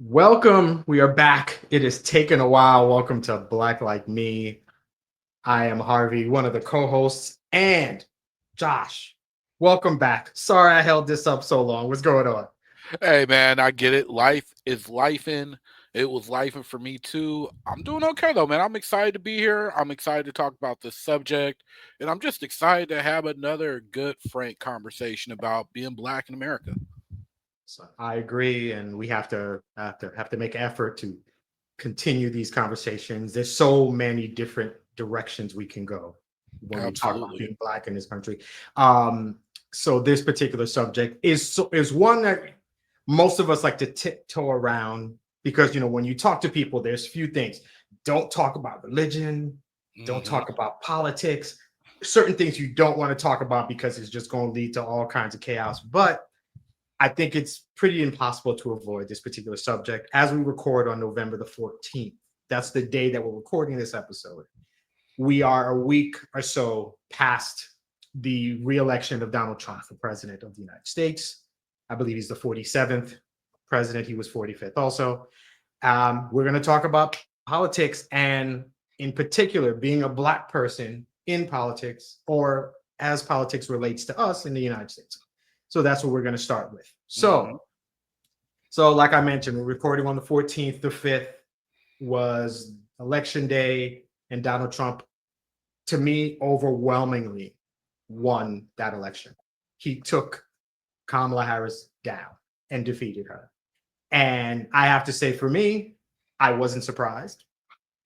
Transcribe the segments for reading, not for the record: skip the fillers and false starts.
Welcome. We are back. It has taken a while. Welcome to Black Like Me. I am Harvey, one of the co-hosts, and Josh. Welcome back. Sorry I held this up so long. What's going on? Hey man, I get it. Life is lifing. It was lifing for me too. I'm doing okay though, man. I'm excited to be here. I'm excited to talk about this subject, and I'm just excited to have another good, frank conversation about being black in America. So I agree, and we have to make effort to continue these conversations. There's so many different directions we can go when we talk about Absolutely. being black in this country. Um, so this particular subject is one that most of us like to tiptoe around because when you talk to people, there's few things. Don't talk about religion, don't hmm talk about politics, certain things you don't want to talk about because it's just going to lead to all kinds of chaos. But I think it's pretty impossible to avoid this particular subject as we record on November the 14th. That's the day that we're recording this episode. We are a week or so past the reelection of Donald Trump for president of the United States. I believe he's the 47th president. He was 45th also. We're going to talk about politics and, in particular, being a Black person in politics or as politics relates to us in the United States. So that's what we're going to start with. hmm So like I mentioned, we're recording on the 14th. The 5th was election day, and Donald Trump, to me, overwhelmingly won that election. He took Kamala Harris down and defeated her. And I have to say, for me, I wasn't surprised.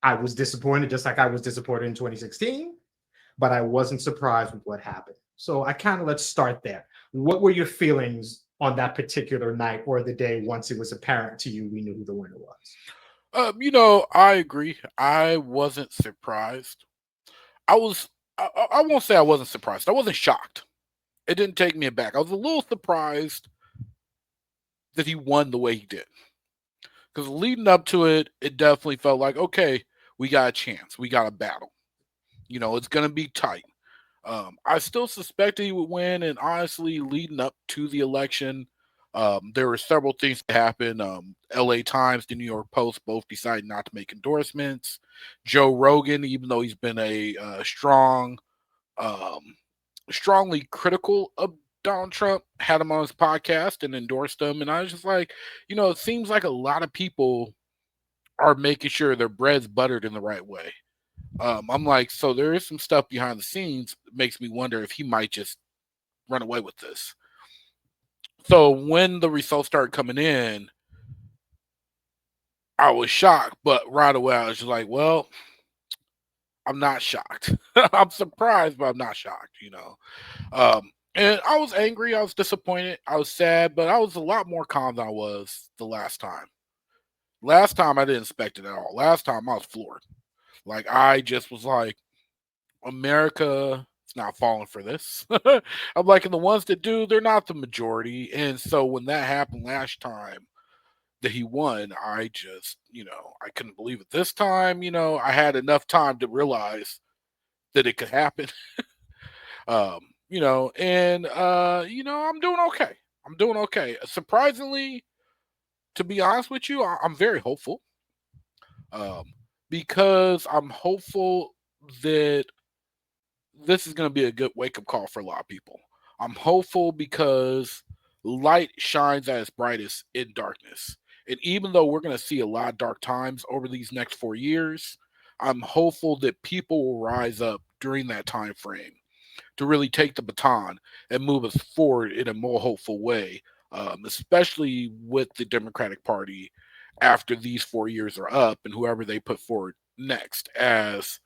I was disappointed, just like I was disappointed in 2016, but I wasn't surprised with what happened. So let's start there. What were your feelings on that particular night or the day once it was apparent to you we knew who the winner was? I agree. I wasn't surprised. I was. I won't say I wasn't surprised. I wasn't shocked. It didn't take me aback. I was a little surprised that he won the way he did. Because leading up to it, it definitely felt like, okay, we got a chance. We got a battle. It's going to be tight. I still suspected he would win. And honestly, leading up to the election, there were several things that happened. LA Times, the New York Post both decided not to make endorsements. Joe Rogan, even though he's been a um, strongly critical of Donald Trump, had him on his podcast and endorsed him. And I was just like, it seems like a lot of people are making sure their bread's buttered in the right way. I'm like, so there is some stuff behind the scenes that makes me wonder if he might just run away with this. So when the results started coming in, I was shocked, but right away I was just like, well, I'm not shocked. I'm surprised, but I'm not shocked. And I was angry, I was disappointed, I was sad, but I was a lot more calm than I was the last time. Last time I didn't expect it at all. Last time I was floored. Like I just was like, America is not falling for this. I'm like, and the ones that do, they're not the majority. And so when that happened last time that he won, I just, I couldn't believe it. This time, I had enough time to realize that it could happen. I'm doing okay. I'm doing okay. Surprisingly, to be honest with you, I'm very hopeful. Um, because I'm hopeful that this is going to be a good wake up call for a lot of people. I'm hopeful because light shines at its brightest in darkness. And even though we're going to see a lot of dark times over these next 4 years, I'm hopeful that people will rise up during that time frame to really take the baton and move us forward in a more hopeful way, especially with the Democratic Party after these 4 years are up and whoever they put forward next as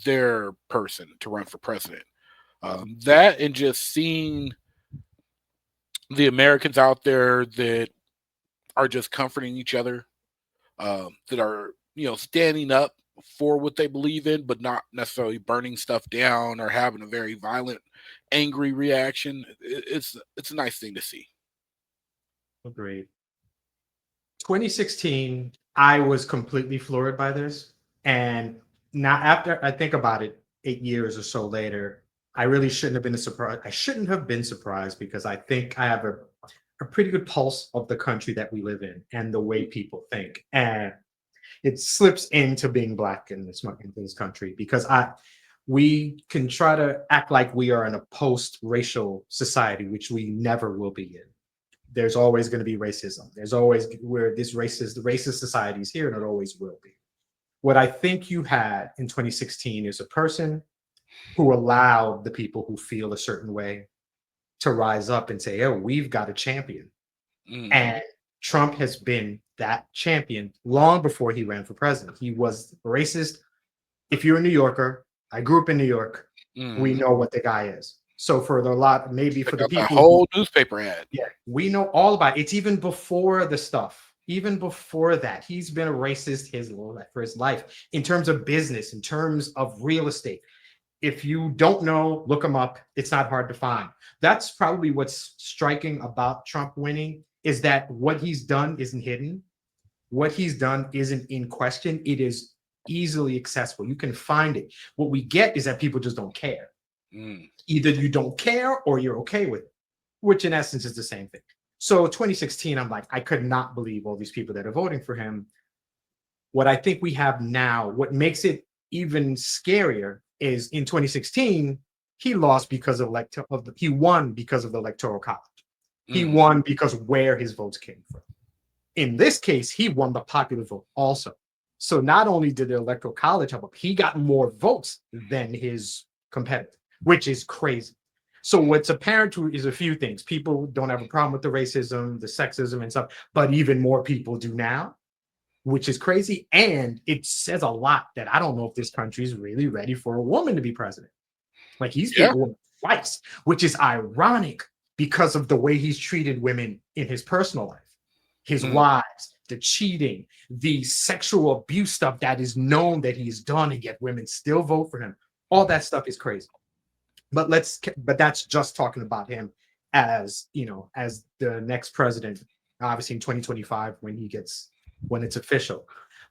their person to run for president. That and just seeing the Americans out there that are just comforting each other, that are standing up for what they believe in, but not necessarily burning stuff down or having a very violent, angry reaction. It's a nice thing to see. Agreed. 2016, I was completely floored by this. And now, after I think about it, 8 years or so later, I really shouldn't have been surprised. I shouldn't have been surprised because I think I have a pretty good pulse of the country that we live in and the way people think. And it slips into being black in this country because we can try to act like we are in a post-racial society, which we never will be in. There's always going to be racism. There's always where this racist society is here, and it always will be. What I think you had in 2016 is a person who allowed the people who feel a certain way to rise up and say, "Oh, we've got a champion." Mhm. And Trump has been that champion long before he ran for president. He was racist. If you're a New Yorker, I grew up in New York, we Mhm. know what the guy is. So for the lot, maybe Check for the out that people who, whole newspaper ad. yeah, we know all about it. It's even before the stuff. Even before that, he's been a racist for his life in terms of business, in terms of real estate. If you don't know, look him up. It's not hard to find. That's probably what's striking about Trump winning is that what he's done isn't hidden. What he's done isn't in question. It is easily accessible. You can find it. What we get is that people just don't care. Mm. Either you don't care or you're okay with it, which in essence is the same thing. So 2016, I'm like, I could not believe all these people that are voting for him. What I think we have now, what makes it even scarier is in 2016, he lost because he won because of the electoral college. He Mhm. won because where his votes came from. In this case, he won the popular vote also. So not only did the electoral college help him, he got more votes than his competitor, which is crazy. So what's apparent to is a few things. People don't have a problem with the racism, the sexism, and stuff, but even more people do now, which is crazy. And it says a lot that I don't know if this country is really ready for a woman to be president. Like he's Yeah. beat a woman twice, which is ironic because of the way he's treated women in his personal life, his Mm. wives, the cheating, the sexual abuse stuff that is known that he's done, and yet women still vote for him. All that stuff is crazy. But that's just talking about him as as the next president, obviously in 2025 when it's official.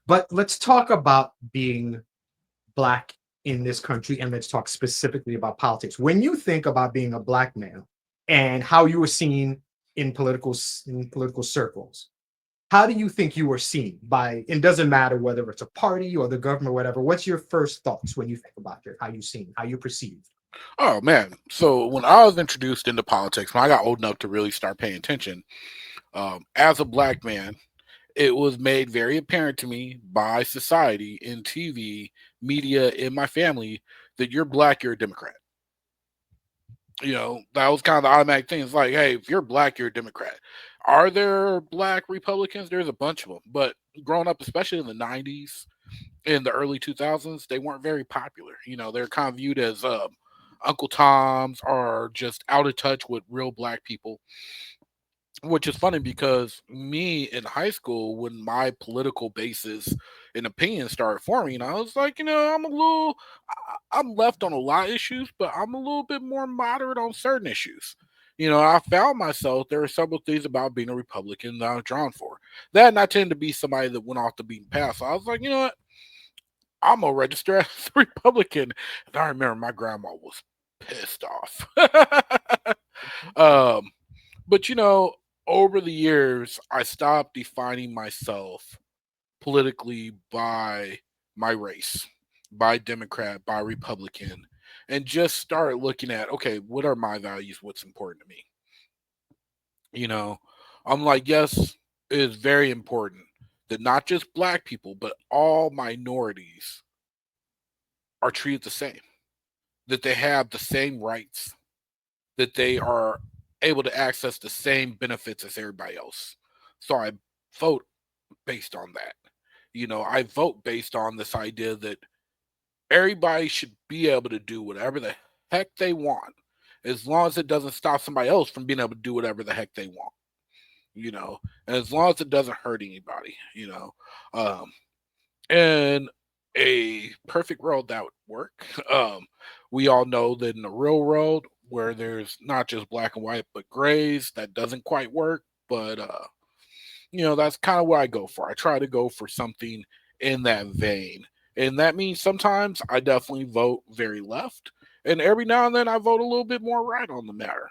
But let's talk about being black in this country, and let's talk specifically about politics. When you think about being a black man and how you were seen in political circles, how do you think you were seen by? It doesn't matter whether it's a party or the government or whatever. What's your first thoughts when you think about how you seen, how you perceived? Oh man. So when I was introduced into politics, when I got old enough to really start paying attention, as a black man, it was made very apparent to me by society, in TV, media, in my family, that you're black, you're a Democrat. That was kind of the automatic thing. It's like, hey, if you're black, you're a Democrat. Are there black Republicans? There's a bunch of them. But growing up, especially in the 90s, in the early 2000s, they weren't very popular. They're kind of viewed as Uncle Toms, or just out of touch with real black people, which is funny because me in high school, when my political basis and opinions started forming, I was like, I'm left on a lot of issues, but I'm a little bit more moderate on certain issues. I found myself, there are several things about being a Republican that I was drawn for. That, and I tend to be somebody that went off the beaten path. So I was like, you know what? I'm gonna register as a Republican. And I remember my grandma was pissed off. um, but over the years, I stopped defining myself politically by my race, by Democrat, by Republican, and just started looking at, okay, what are my values? What's important to me? You know, I'm like, yes, it is very important that not just black people, but all minorities are treated the same, that they have the same rights, that they are able to access the same benefits as everybody else. So I vote based on that. I vote based on this idea that everybody should be able to do whatever the heck they want, as long as it doesn't stop somebody else from being able to do whatever the heck they want, and as long as it doesn't hurt anybody. Um, in a perfect world, that would work. We all know that in the real world, where there's not just black and white, but grays, that doesn't quite work. But that's kind of what I go for. I try to go for something in that vein. And that means sometimes I definitely vote very left. And every now and then I vote a little bit more right on the matter.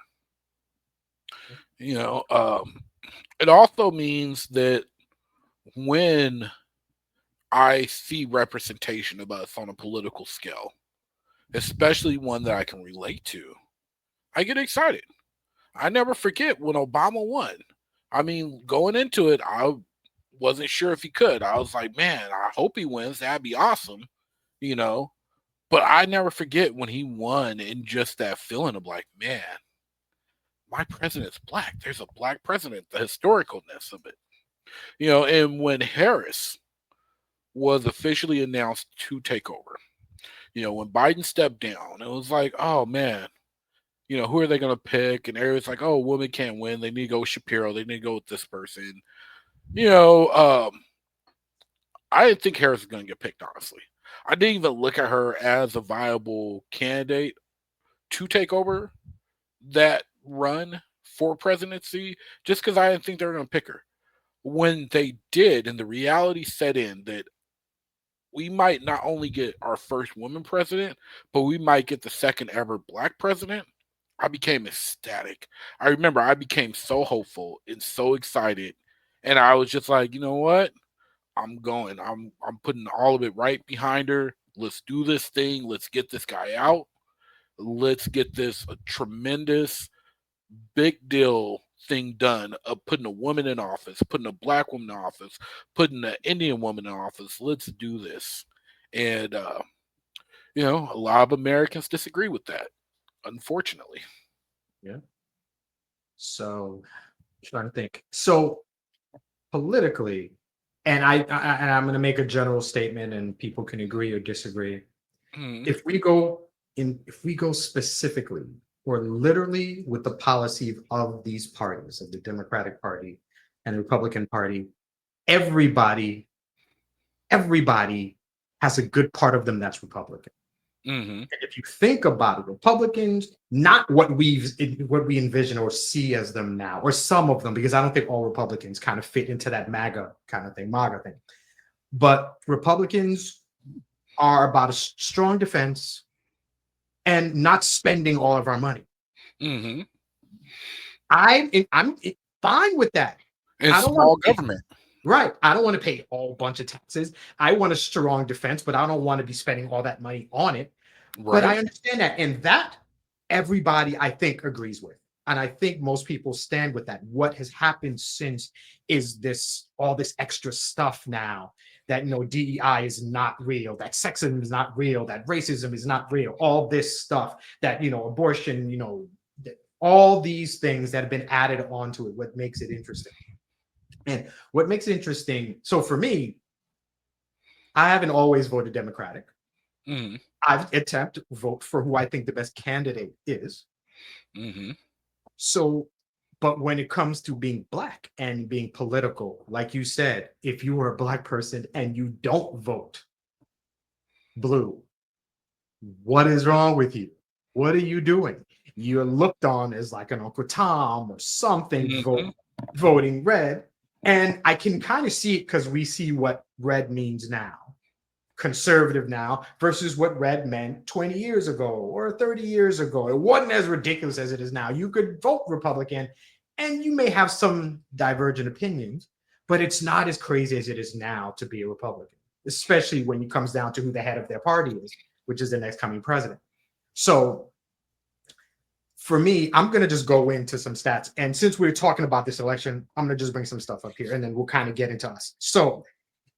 You know, it also means that when I see representation of us on a political scale, especially one that I can relate to, I get excited. I never forget when Obama won. I mean, going into it, I wasn't sure if he could. I was like, man, I hope he wins. That'd be awesome, you know. But I never forget when he won and just that feeling of like, man, my president's black. There's a black president, the historicalness of it. You know, and when Harris was officially announced to take over, you know, when Biden stepped down, it was like, oh man, you know, who are they going to pick? And everyone's like, oh, women can't win. They need to go with Shapiro. They need to go with this person. You know, I didn't think Harris was going to get picked, honestly. I didn't even look at her as a viable candidate to take over that run for presidency just because I didn't think they were going to pick her. When they did, and the reality set in that we might not only get our first woman president, but we might get the second ever black president, I became ecstatic. I remember I became so hopeful and so excited. And I was just like, you know what? I'm going. I'm putting all of it right behind her. Let's do this thing. Let's get this guy out. Let's get this a tremendous big deal thing done of putting a woman in office, putting a black woman in office, putting an Indian woman in office. Let's do this. And you know, a lot of Americans disagree with that, unfortunately. Yeah. So trying to think. So politically, and I'm going to make a general statement, and people can agree or disagree. Mhm. If we go specifically or literally with the policy of these parties, of the Democratic Party and the Republican Party, everybody, everybody has a good part of them that's Republican. Mhm. And if you think about it, Republicans, not what we envision or see as them now, or some of them, because I don't think all Republicans kind of fit into that MAGA thing. But Republicans are about a strong defense and not spending all of our money. Mhm. I'm fine with that. And I don't want small to pay, government. right. I don't want to pay a whole bunch of taxes. I want a strong defense, but I don't want to be spending all that money on it. But Right? I understand that, and that everybody I think agrees with. And I think most people stand with that. What has happened since is this all this extra stuff now that DEI is not real, that sexism is not real, that racism is not real, all this stuff that abortion, all these things that have been added onto it, what makes it interesting. And what makes it interesting, so for me, I haven't always voted Democratic. Mhm. I've attempted to vote for who I think the best candidate is. Mhm. So, but when it comes to being black and being political, like you said, if you are a black person and you don't vote blue, what is wrong with you? What are you doing? You're looked on as like an Uncle Tom or something Mhm. voting red. And I can kind of see it because we see what red means now, conservative now, versus what red meant 20 years ago or 30 years ago. It wasn't as ridiculous as it is now. You could vote Republican and you may have some divergent opinions, but it's not as crazy as it is now to be a Republican, especially when it comes down to who the head of their party is, which is the next coming president. So for me, I'm going to just go into some stats. And since we're talking about this election, I'm going to just bring some stuff up here and then we'll kind of get into us. So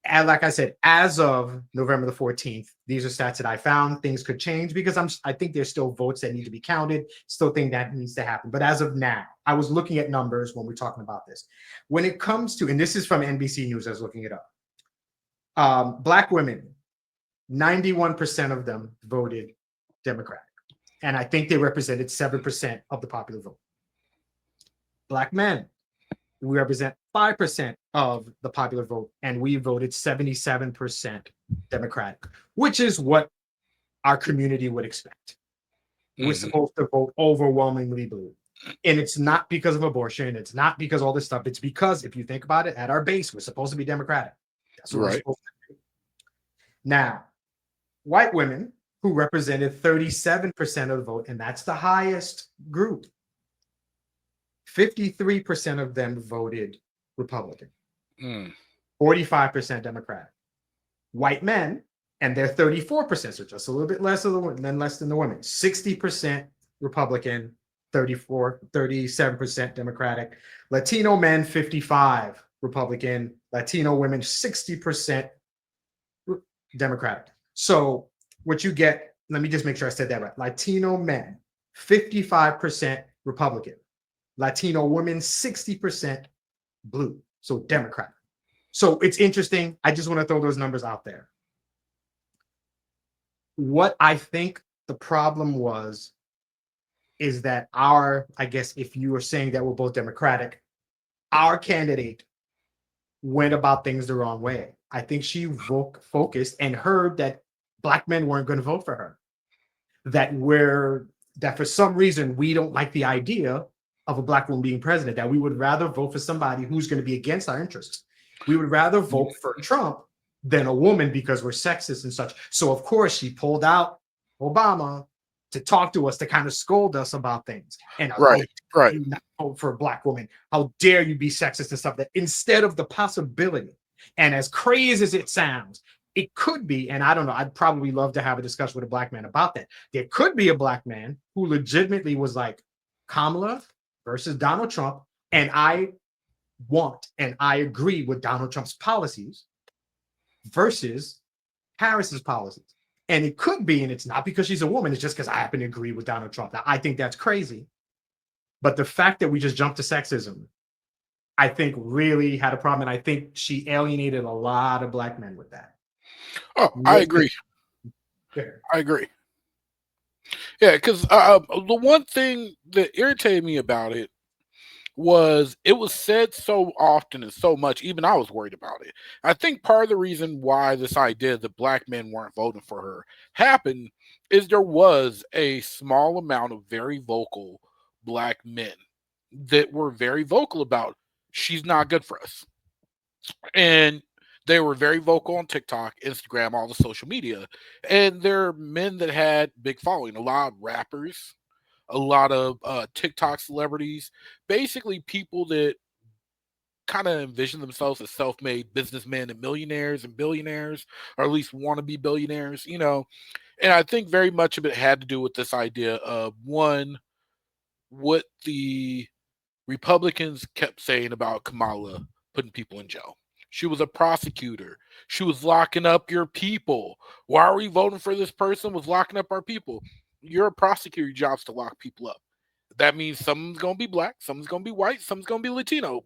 and like I said, as of November the 14th, these are stats that I found. Things could change because I think there's still votes that need to be counted, still think that needs to happen. But as of now, I was looking at numbers when we're talking about this. When it comes to, and this is from NBC News, I was looking it up. Black women, 91% of them voted Democratic. And I think they represented 7% of the popular vote. Black men, we represent 5% of the popular vote, and we voted 77% Democratic, which is what our community would expect. We're Mhm. supposed to vote overwhelmingly blue. And it's not because of abortion. It's not because all this stuff. It's because if you think about it, at our base, we're supposed to be Democratic. That's what we're Right. supposed to do. Now, white women who represented 37% of the vote, and that's the highest group, 53% of them voted Republican, Mm. 45% Democratic. White men, and they're 34%, so just a little bit less than the women. 60% Republican, 37% Democratic. Latino men, 55 Republican. Latino women, 60% Democratic. So what you get, let me just make sure I said that right. Latino men, 55% Republican. Latino women, 60% blue, so Democrat. So it's interesting. I just want to throw those numbers out there. What I think the problem was is that I guess if you were saying that we're both Democratic, our candidate went about things the wrong way. I think she focused and heard that Black men weren't going to vote for her. That for some reason we don't like the idea of a Black woman being president, that we would rather vote for somebody who's going to be against our interests. We would rather vote for Trump than a woman because we're sexist and such. So of course she pulled out Obama to talk to us, to kind of scold us about things. And Right. you not vote for a Black woman? How dare you be sexist and stuff? That instead of the possibility, and as crazy as it sounds, it could be, and I don't know, I'd probably love to have a discussion with a Black man about that. There could be a Black man who legitimately was like, Kamala versus Donald Trump, and I want and I agree with Donald Trump's policies versus Harris's policies. And it could be, and it's not because she's a woman, it's just because I happen to agree with Donald Trump. Now, I think that's crazy. But the fact that we just jumped to sexism, I think really had a problem. And I think she alienated a lot of Black men with that. Oh, I agree. I agree. Yeah, because the one thing that irritated me about it was said so often and so much, even I was worried about it. I think part of the reason why this idea that Black men weren't voting for her happened is there was a small amount of very vocal Black men that were very vocal about she's not good for us. And they were very vocal on TikTok, Instagram, all the social media. And they're men that had big following, a lot of rappers, a lot of TikTok celebrities, basically people that kind of envision themselves as self-made businessmen and millionaires and billionaires, or at least want to be billionaires, you know. And I think very much of it had to do with this idea of one, what the Republicans kept saying about Kamala putting people in jail. She was a prosecutor. She was locking up your people. Why are we voting for this person who's locking up our people? You're a prosecutor. Your job's to lock people up. That means someone's going to be Black, someone's going to be white, someone's going to be Latino.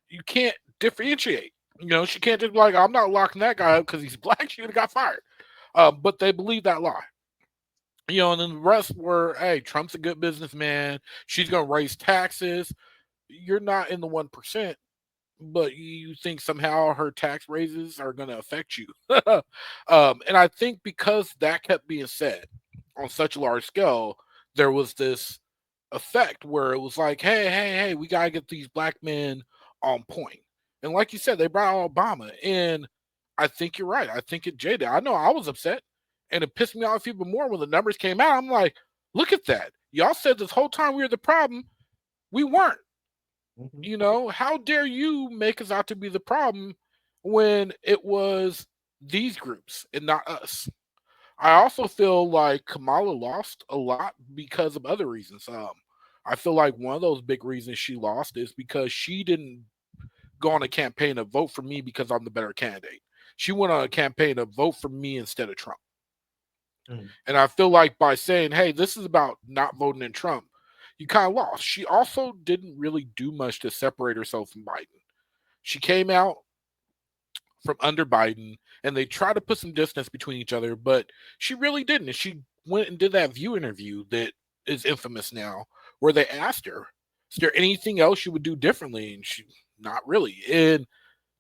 You can't differentiate. You know, she can't just be like, I'm not locking that guy up because he's Black. She would have got fired. But they believe that lie. You know, and then the rest were, hey, Trump's a good businessman. She's going to raise taxes. You're not in the 1%, but you think somehow her tax raises are going to affect you. And I think because that kept being said on such a large scale, there was this effect where it was like, hey, we got to get these Black men on point. And like you said, they brought out Obama. And I think you're right. I think it jaded. I know I was upset. And it pissed me off even more when the numbers came out. I'm like, look at that. Y'all said this whole time we were the problem. We weren't. You know, how dare you make us out to be the problem when it was these groups and not us? I also feel like Kamala lost a lot because of other reasons. I feel like one of those big reasons she lost is because she didn't go on a campaign to vote for me because I'm the better candidate. She went on a campaign to vote for me instead of Trump. And I feel like by saying, hey, this is about not voting in Trump, you kind of lost. She also didn't really do much to separate herself from Biden. She came out from under Biden and they tried to put some distance between each other, but she really didn't. And she went and did that View interview that is infamous now, where they asked her, is there anything else you would do differently? And she, not really. And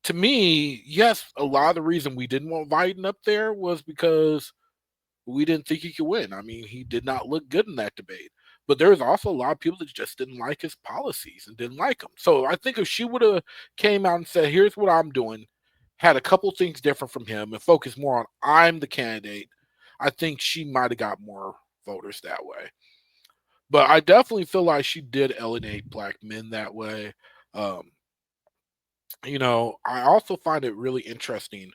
to me, yes, a lot of the reason we didn't want Biden up there was because we didn't think he could win. I mean, he did not look good in that debate. But there was also a lot of people that just didn't like his policies and didn't like him. So I think if she would have came out and said, here's what I'm doing, had a couple things different from him and focused more on I'm the candidate, I think she might have got more voters that way. But I definitely feel like she did alienate black men that way. Um, I also find it really interesting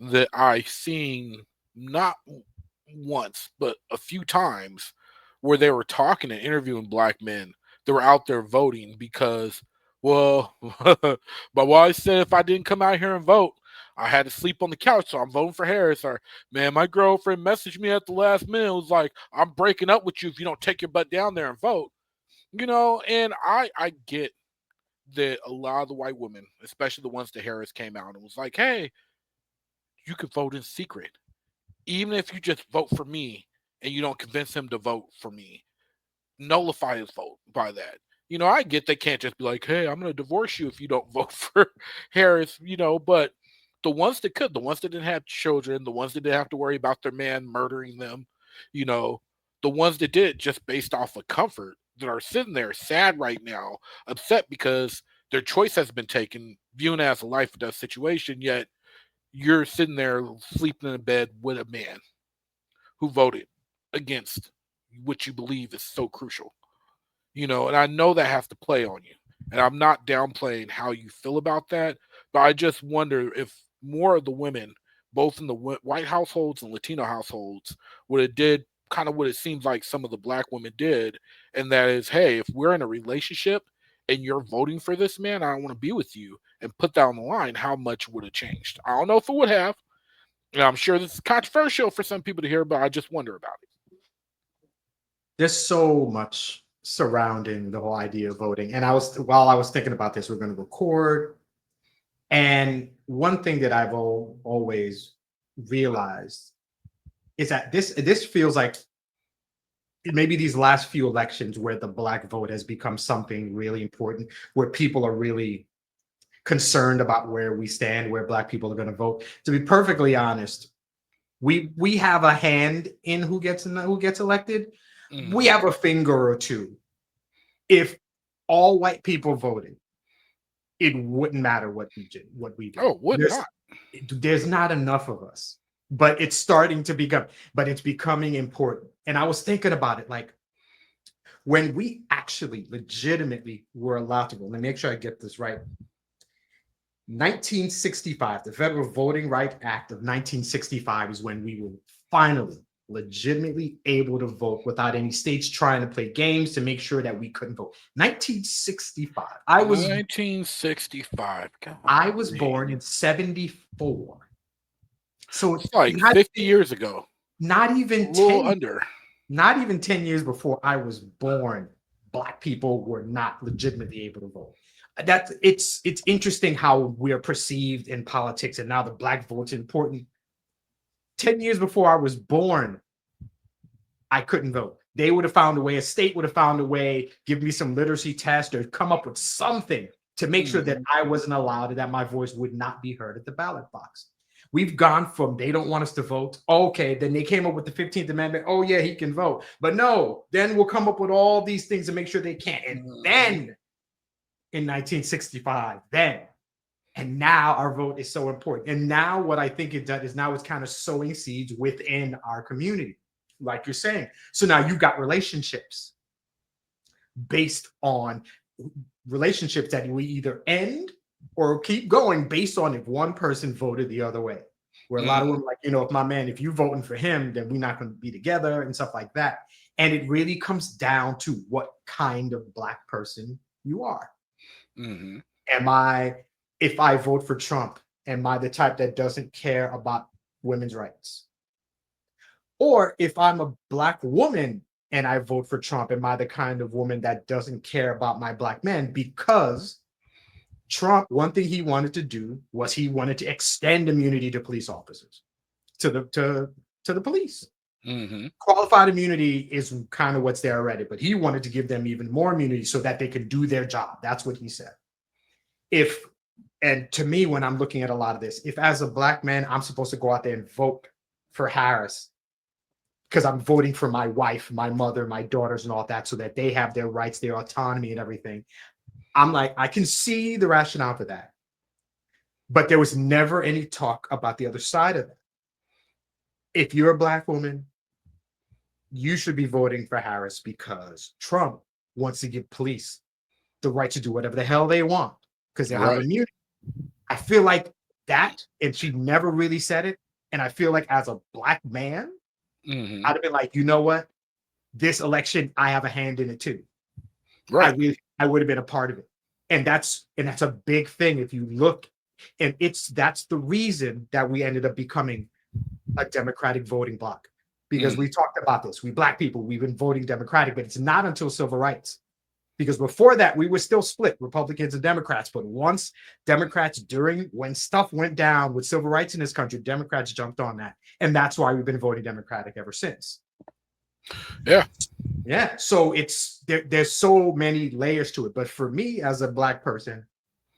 that I seen not once, but a few times where they were talking and interviewing black men that were out there voting because, well, my wife said if I didn't come out here and vote, I had to sleep on the couch, so I'm voting for Harris. Or, man, my girlfriend messaged me at the last minute. It was like, I'm breaking up with you if you don't take your butt down there and vote. And I get that a lot of the white women, especially the ones that Harris came out and was like, hey, you can vote in secret. Even if you just vote for me and you don't convince him to vote for me, nullify his vote by that. I get they can't just be like, hey, I'm going to divorce you if you don't vote for Harris, but the ones that could, the ones that didn't have children, the ones that didn't have to worry about their man murdering them, you know, the ones that did just based off of comfort that are sitting there sad right now, upset because their choice has been taken, viewing it as a life or death situation, yet you're sitting there sleeping in bed with a man who voted against what you believe is so crucial. And I know that has to play on you. And I'm not downplaying how you feel about that, but I just wonder if more of the women, both in the white households and Latino households, would have did kind of what it seems like some of the black women did, and that is, hey, if we're in a relationship and you're voting for this man, I don't want to be with you, and put that on the line, how much would have changed? I don't know if it would have. And I'm sure this is controversial for some people to hear, but I just wonder about it. There's so much surrounding the whole idea of voting. And while I was thinking about this, we're going to record. And one thing that I've always realized is that this feels like maybe these last few elections where the black vote has become something really important, where people are really concerned about where we stand, where black people are going to vote. To be perfectly honest, we have a hand in who gets elected. We have a finger or two. If all white people voted, it wouldn't matter what we do. Oh, would not. There's not enough of us, but it's starting to become. But it's becoming important. And I was thinking about it, like when we actually legitimately were allowed to vote. Let me make sure I get this right. 1965, the Federal Voting Rights Act of 1965 is when we were finally legitimately able to vote without any states trying to play games to make sure that we couldn't vote. 1965. 1965. I was born in 74. So it's like 50 years ago. Not even 10 years before I was born, black people were not legitimately able to vote. It's interesting how we're perceived in politics, and now the black vote's important. 10 years before I was born, I couldn't vote. They would have found a way, a state would have found a way, give me some literacy test or come up with something to make sure that I wasn't allowed, that my voice would not be heard at the ballot box. We've gone from they don't want us to vote. Okay, then they came up with the 15th Amendment. Oh, yeah, he can vote. But no, then we'll come up with all these things to make sure they can't. And then in 1965, and now our vote is so important. And now what I think it does is now it's kind of sowing seeds within our community, like you're saying. So now you've got relationships based on relationships that we either end or keep going based on if one person voted the other way. Where a lot of women like, if my man, if you voting for him, then we're not going to be together and stuff like that. And it really comes down to what kind of black person you are. If I vote for Trump, am I the type that doesn't care about women's rights? Or if I'm a black woman and I vote for Trump, am I the kind of woman that doesn't care about my black men? Because Trump, one thing he wanted to do was he wanted to extend immunity to police officers, to the police. Qualified immunity is kind of what's there already, but he wanted to give them even more immunity so that they could do their job. That's what he said. And to me, when I'm looking at a lot of this, if as a black man, I'm supposed to go out there and vote for Harris because I'm voting for my wife, my mother, my daughters, and all that, so that they have their rights, their autonomy, and everything. I'm like, I can see the rationale for that. But there was never any talk about the other side of that. If you're a black woman you should be voting for Harris because Trump wants to give police the right to do whatever the hell they want because they'll have Right. immunity. I feel like that, and she never really said it. And I feel like as a black man, Mhm. I'd have been like, you know what? This election, I have a hand in it too. Right. I would have been a part of it. And that's a big thing if you look, and that's the reason that we ended up becoming a Democratic voting bloc. Because Mhm. we talked about this. We black people, we've been voting Democratic, but it's not until civil rights. Because before that, we were still split, Republicans and Democrats. But once Democrats, when stuff went down with civil rights in this country, Democrats jumped on that. And that's why we've been voting Democratic ever since. Yeah. Yeah. So there's so many layers to it. But for me, as a black person,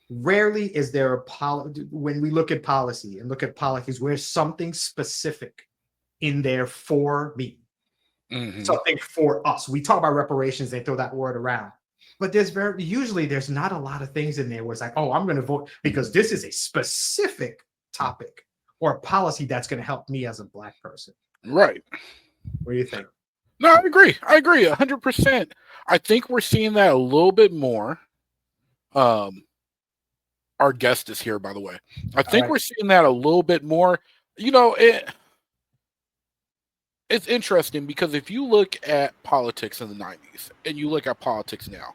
rarely is there when we look at policy and look at politics, where's something specific in there for me, Mhm. something for us. We talk about reparations, they throw that word around. But usually there's not a lot of things in there where it's like, oh, I'm going to vote because this is a specific topic or a policy that's going to help me as a black person. Right. What do you think? No, I agree. 100%. I think we're seeing that a little bit more. Our guest is here, by the way. I think right. we're seeing that a little bit more. You know, it's interesting because if you look at politics in the 90s and you look at politics now,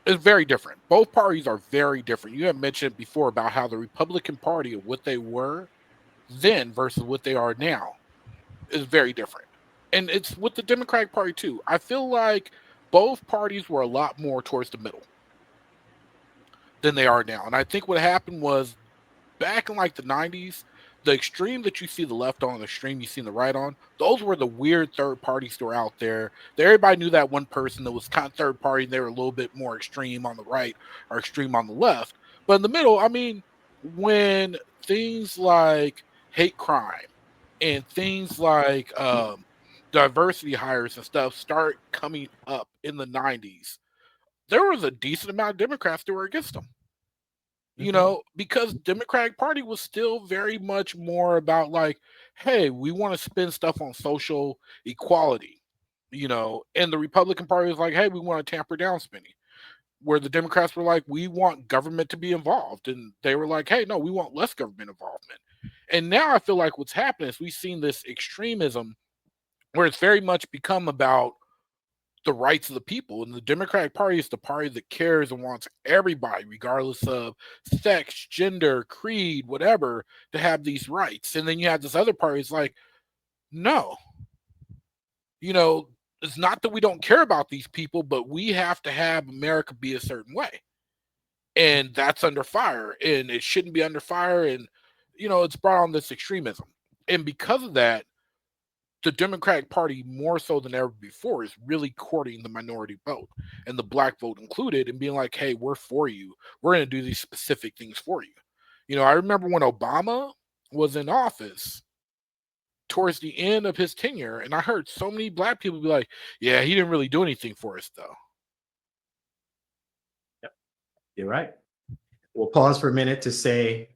it's very different. Both parties are very different. You have mentioned before about how the Republican Party of what they were then versus what they are now is very different. And it's with the Democratic Party too. I feel like both parties were a lot more towards the middle than they are now. And I think what happened was back in like the 90s, the extreme that you see the left on, the extreme you see the right on, those were the weird third parties that were out there. Everybody knew that one person that was kind of third party, and they were a little bit more extreme on the right or extreme on the left. But in the middle, I mean, when things like hate crime and things like diversity hires and stuff start coming up in the 90s, there was a decent amount of Democrats that were against them. You know, because Democratic Party was still very much more about like, hey, we want to spend stuff on social equality, and the Republican Party was like, hey, we want to tamper down spending. Where the Democrats were like, we want government to be involved. And they were like, hey, no, we want less government involvement. And now I feel like what's happening is we've seen this extremism where it's very much become about the rights of the people. And the Democratic Party is the party that cares and wants everybody, regardless of sex, gender, creed, whatever, to have these rights. And then you have this other party that's like, no, it's not that we don't care about these people, but we have to have America be a certain way. And that's under fire, and it shouldn't be under fire. And, it's brought on this extremism. And because of that, the Democratic Party, more so than ever before, is really courting the minority vote and the black vote included, and being like, hey, we're for you. We're going to do these specific things for you. I remember when Obama was in office towards the end of his tenure, and I heard so many black people be like, yeah, he didn't really do anything for us, though. Yep. You're right. We'll pause for a minute to say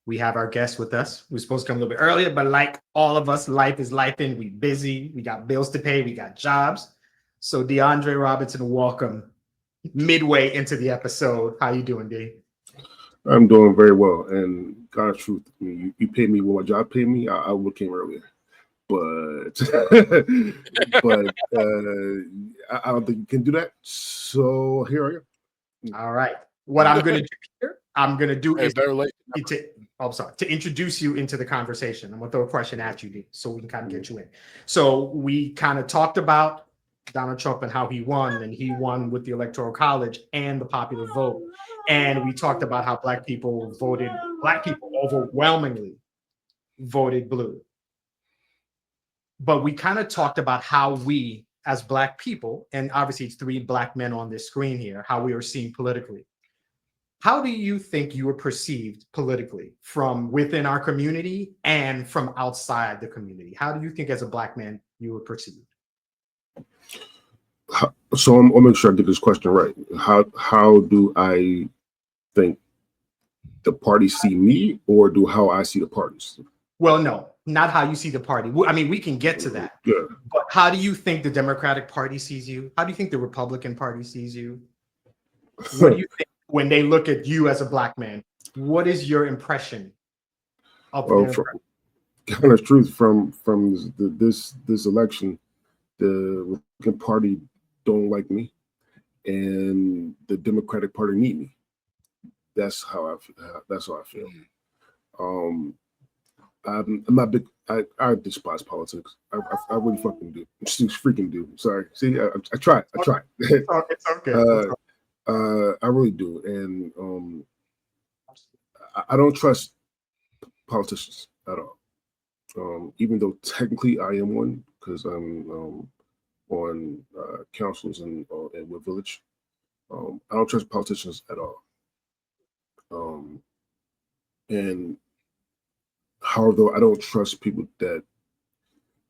we have our guest with us. We're supposed to come a little bit earlier, but like all of us, life is life in. We busy. We got bills to pay. We got jobs. So Diandre Robinson, welcome midway into the episode. How you doing, D? I'm doing very well. And God's truth, you paid me what my job paid me. I would have came earlier. But I don't think you can do that. So here I am. All right. What I'm going to do here, is to introduce you into the conversation. I'm going to throw a question at you, D, so we can kind of get you in. So we kind of talked about Donald Trump and how he won, and he won with the Electoral College and the popular vote. And we talked about how black people overwhelmingly voted blue. But we kind of talked about how we, as black people, and obviously it's three black men on this screen here, how we are seen politically. How do you think you were perceived politically from within our community and from outside the community? How do you think as a black man you were perceived? So I'll make sure I get this question right. How do I think the parties see me, or how I see the parties? Well, no, not how you see the party. I mean, we can get to that. Yeah. But how do you think the Democratic Party sees you? How do you think the Republican Party sees you? What do you think when they look at you as a black man? What is your impression of Well, them? honest truth, from this election, the Republican Party don't like me, and the Democratic Party need me. That's how I feel. I'm not big. I despise politics. I really fucking do. Just freaking do. Sorry. See, I try. It's okay. I really do, and I don't trust politicians at all. Even though technically I am one because I'm on councils in Wood Village. I don't trust politicians at all. And however, I don't trust people that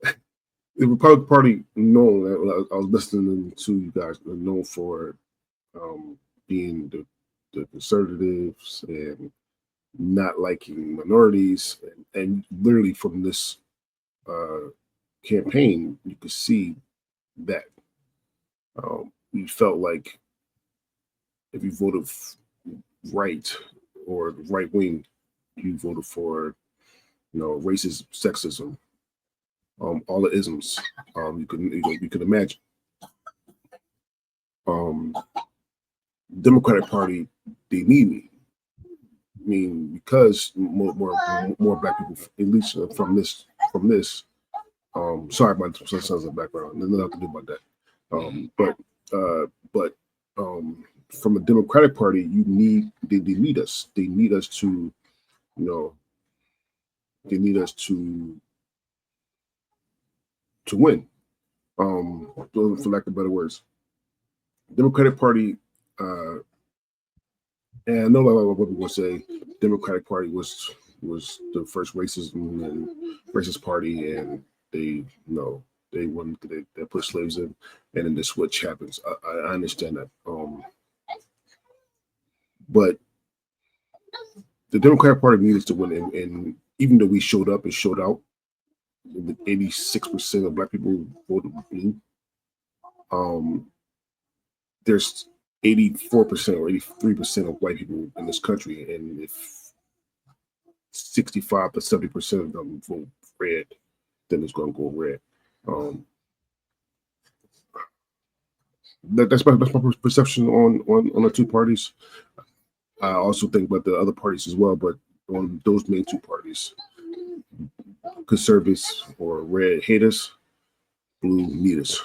the Republican Party known. I was listening to you guys, known for being the conservatives and not liking minorities, and literally from this campaign, you could see that we felt like if you voted right or right wing, you voted for racist, sexism, all the isms you could imagine. Democratic Party, they need me. I mean, because more black people, at least from this. Sorry about some sounds in the background. Nothing I can do about that. But from the Democratic Party, they need us. They need us to, they need us to win. For lack of better words, Democratic Party. And I know a lot of people will say Democratic Party was the first racism and racist party, and they put slaves in, and then the switch happens. I understand that, but the Democratic Party needs to win, and even though we showed up and showed out, 86% of black people voted blue. There's 84% or 83% of white people in this country, and if 65 to 70% of them vote red, then it's going to go red. That's my perception on the two parties. I also think about the other parties as well, but on those main two parties, conservatives or red hate us, blue need us.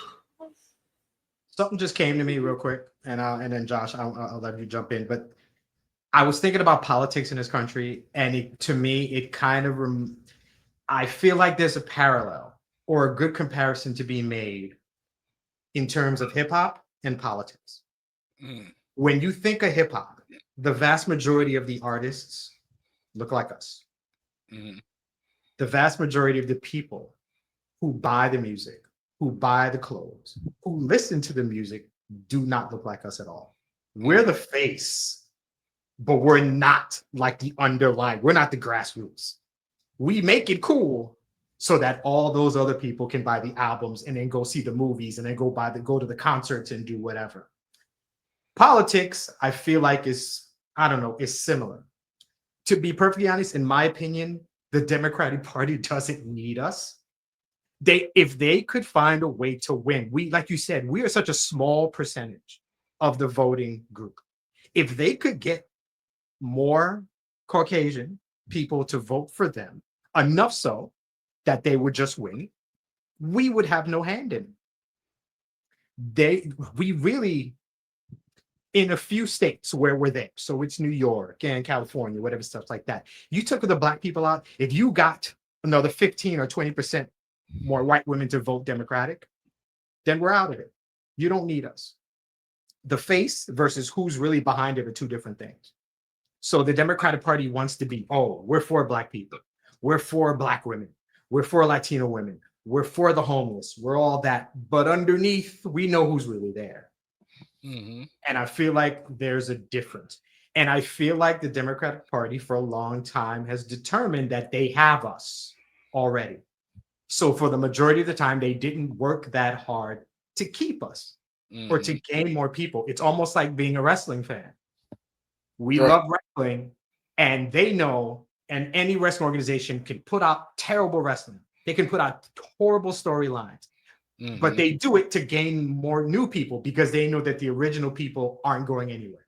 Something just came to me real quick, and then Josh, I'll let you jump in. But I was thinking about politics in this country, and to me, it kind of I feel like there's a parallel or a good comparison to be made in terms of hip hop and politics. When you think of hip hop, the vast majority of the artists look like us. The vast majority of the people who buy the music, who buy the clothes, who listen to the music do not look like us at all. We're the face, but we're not like the underlying, we're not the grassroots. We make it cool so that all those other people can buy the albums and then go see the movies and then go to the concerts and do whatever. Politics, I feel like is similar. To be perfectly honest, in my opinion, the Democratic Party doesn't need us. If they could find a way to win, like you said, we are such a small percentage of the voting group. If they could get more Caucasian people to vote for them, enough so that they would just win, we would have no hand in it. We really, in a few states where we're there, so it's New York and California, whatever stuff like that, you took the black people out, if you got another 15 or 20% more white women to vote Democratic, then we're out of it. You don't need us. The face versus who's really behind it are two different things. So the Democratic Party wants to be, we're for black people. We're for black women. We're for Latino women. We're for the homeless. We're all that. But underneath, we know who's really there. And I feel like there's a difference. And I feel like the Democratic Party for a long time has determined that they have us already. So for the majority of the time, they didn't work that hard to keep us or to gain more people. It's almost like being a wrestling fan. We Right. love wrestling, and they know, and any wrestling organization can put out terrible wrestling. They can put out horrible storylines, but they do it to gain more new people because they know that the original people aren't going anywhere.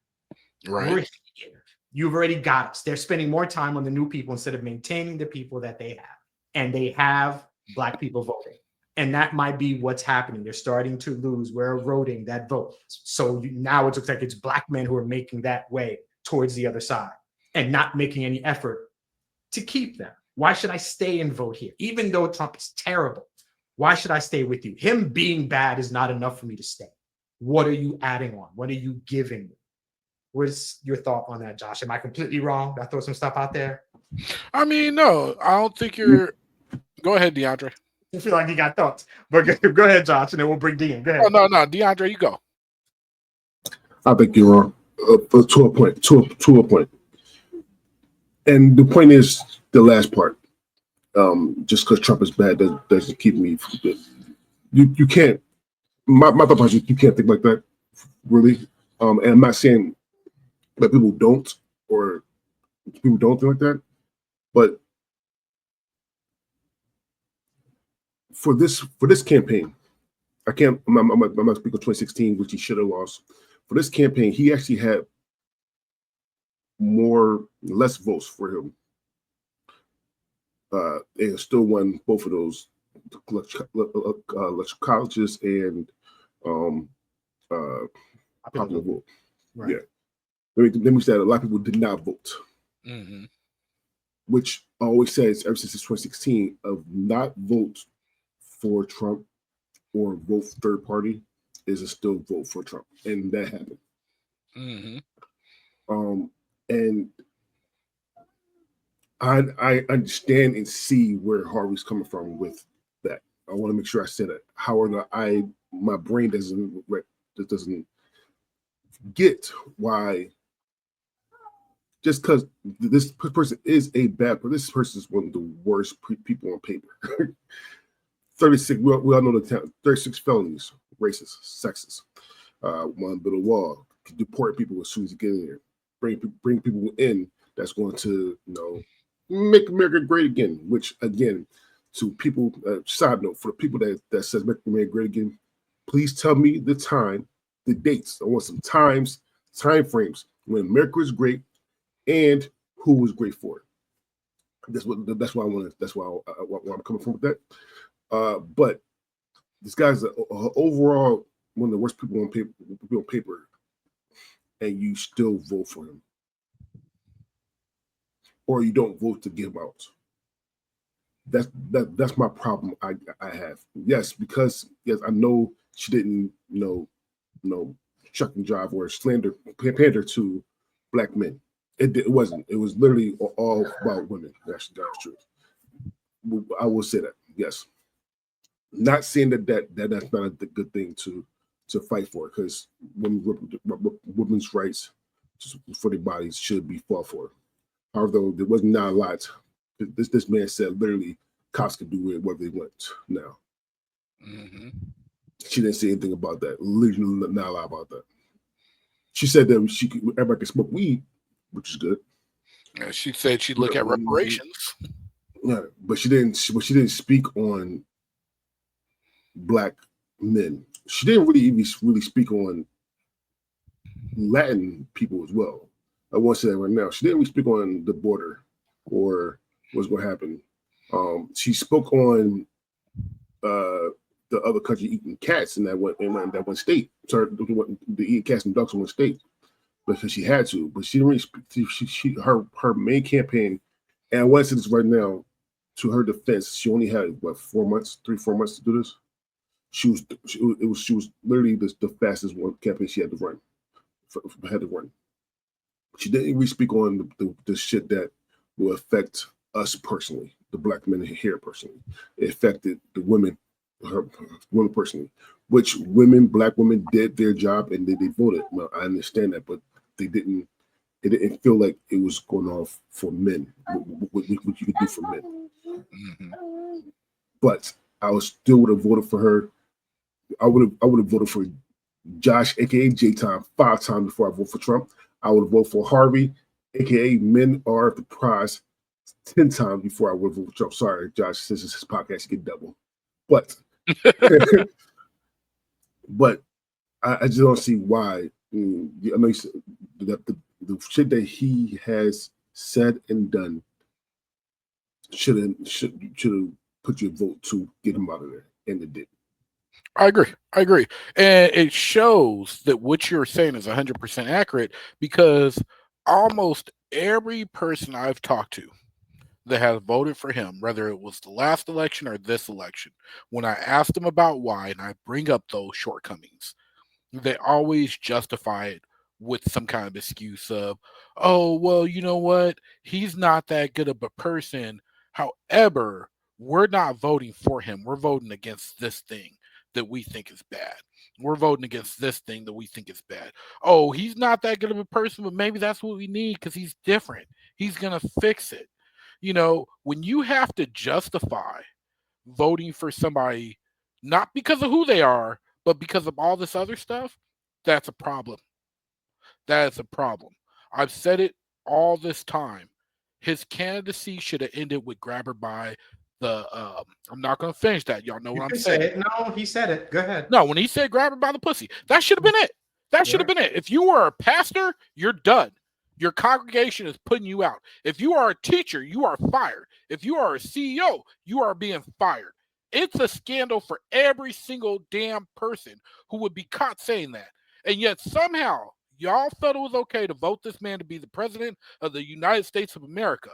Right. We're here. You've already got us. They're spending more time on the new people instead of maintaining the people that they have. And they have Black people voting. And that might be what's happening. They're starting to lose. We're eroding that vote. So now it looks like it's Black men who are making that way towards the other side and not making any effort to keep them. Why should I stay and vote here? Even though Trump is terrible, why should I stay with you? Him being bad is not enough for me to stay. What are you adding on? What are you giving me? What's your thought on that, Josh? Am I completely wrong? Did I throw some stuff out there? I mean, no, I don't think you're. Go ahead, DeAndre. I feel like you got thoughts, but go ahead, Josh, and then we'll bring D in. Go ahead. No, DeAndre, you go. I think you're wrong. To a point. To a point. And the point is the last part. Just because Trump is bad doesn't keep me from it. You can't. My thought process, you can't think like that, really. And I'm not saying that people don't think like that, but for this campaign, I'm not speaking of 2016, which he should have lost. For this campaign, he actually had less votes for him. And still won both of those colleges and popular vote. Right. Yeah. Let me say that a lot of people did not vote. Which I always says ever since 2016 of not vote for Trump or vote for third party is a still vote for Trump. And that happened. And I understand and see where Harvey's coming from with that. I want to make sure I said it. However, my brain doesn't get why just because this person is a bad person, this person is one of the worst people on paper. 36, we all know the town, 36 felonies, racist, sexist, one build a wall, deport people as soon as you get in there, bring people in that's going to, make America great again, which again, to people, side note, for the people that says make America great again, please tell me the dates. I want some time frames when America was great and who was great for it. That's why I'm coming from with that. But this guy's overall one of the worst people on paper, and you still vote for him. Or you don't vote to get him out. That's my problem I have. Yes, because I know she didn't chuck and jive or pander to Black men. It wasn't. It was literally all about women. That's true. I will say that. Yes. Not saying that that's not a good thing to fight for, because women's rights for their bodies should be fought for. However, there was not a lot. This man said literally cops could do it whether they want now. She didn't say anything about that. Literally not a lot about that. She said that everybody could smoke weed, which is good. Yeah, she said she'd look at reparations. Yeah, but she didn't speak on Black men. She didn't really speak on Latin people as well. I want to say that right now. She didn't really speak on the border or what's going to happen. She spoke on the other country eating cats in that one state. Sorry, the eating cats and ducks in one state because she had to, but she didn't really speak. Her main campaign, and I want to say this right now, to her defense, she only had 4 months to do this. She was literally the fastest one campaign she had to run. She didn't really speak on the shit that will affect us personally, the Black men here personally. It affected the women personally, which Black women did their job and they voted. Well, I understand that, but they didn't it didn't feel like it was going off for men. What you could do for men. Mm-hmm. But I still would have voted for her. I would have voted for Josh, aka J Time, 5 times before I vote for Trump. I would vote for Harvey, aka Men Are the Prize, 10 times before I would vote for Trump. Sorry, Josh, since it's his podcast, you get double. But but I just don't see why. I know the shit that he has said and done should have put your vote to get him out of there, and it did. I agree. And it shows that what you're saying is 100% accurate, because almost every person I've talked to that has voted for him, whether it was the last election or this election, when I ask them about why and I bring up those shortcomings, they always justify it with some kind of excuse of, oh, well, you know what? He's not that good of a person. However, we're not voting for him. We're voting against this thing that we think is bad. We're voting against this thing that we think is bad. Oh, he's not that good of a person, but maybe that's what we need because he's different. He's going to fix it. You know, when you have to justify voting for somebody, not because of who they are, but because of all this other stuff, that's a problem. That is a problem. I've said it all this time. His candidacy should have ended with grab her by the. I'm not going to finish that. Y'all know You what I'm can saying. say it. No, he said it. Go ahead. No, when he said grab her by the pussy, that should have been it. That should have been it. If you were a pastor, you're done. Your congregation is putting you out. If you are a teacher, you are fired. If you are a CEO, you are being fired. It's a scandal for every single damn person who would be caught saying that. And yet somehow y'all felt it was okay to vote this man to be the president of the United States of America.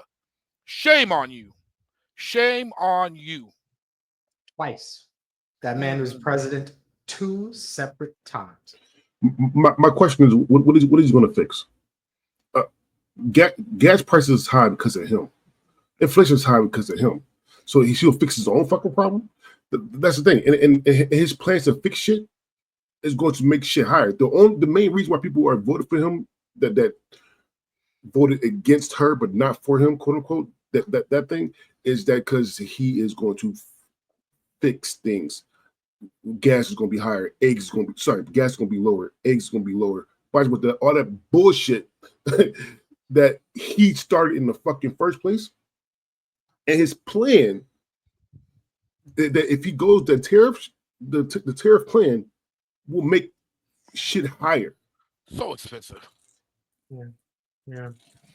Shame on you. Shame on you. Twice. That man was president 2 separate times. My question is, what is he going to fix? Gas prices is high because of him. Inflation is high because of him. So he'll fix his own fucking problem. That's the thing. And his plans to fix shit is going to make shit higher. The main reason why people are voted for him, that voted against her but not for him, quote unquote, that thing, is that because he is going to fix things. Gas is going to be higher. Gas is going to be lower. Eggs is going to be lower. But with all that bullshit that he started in the fucking first place, and his plan that if he goes the tariff plan will make shit higher. So expensive. Yeah.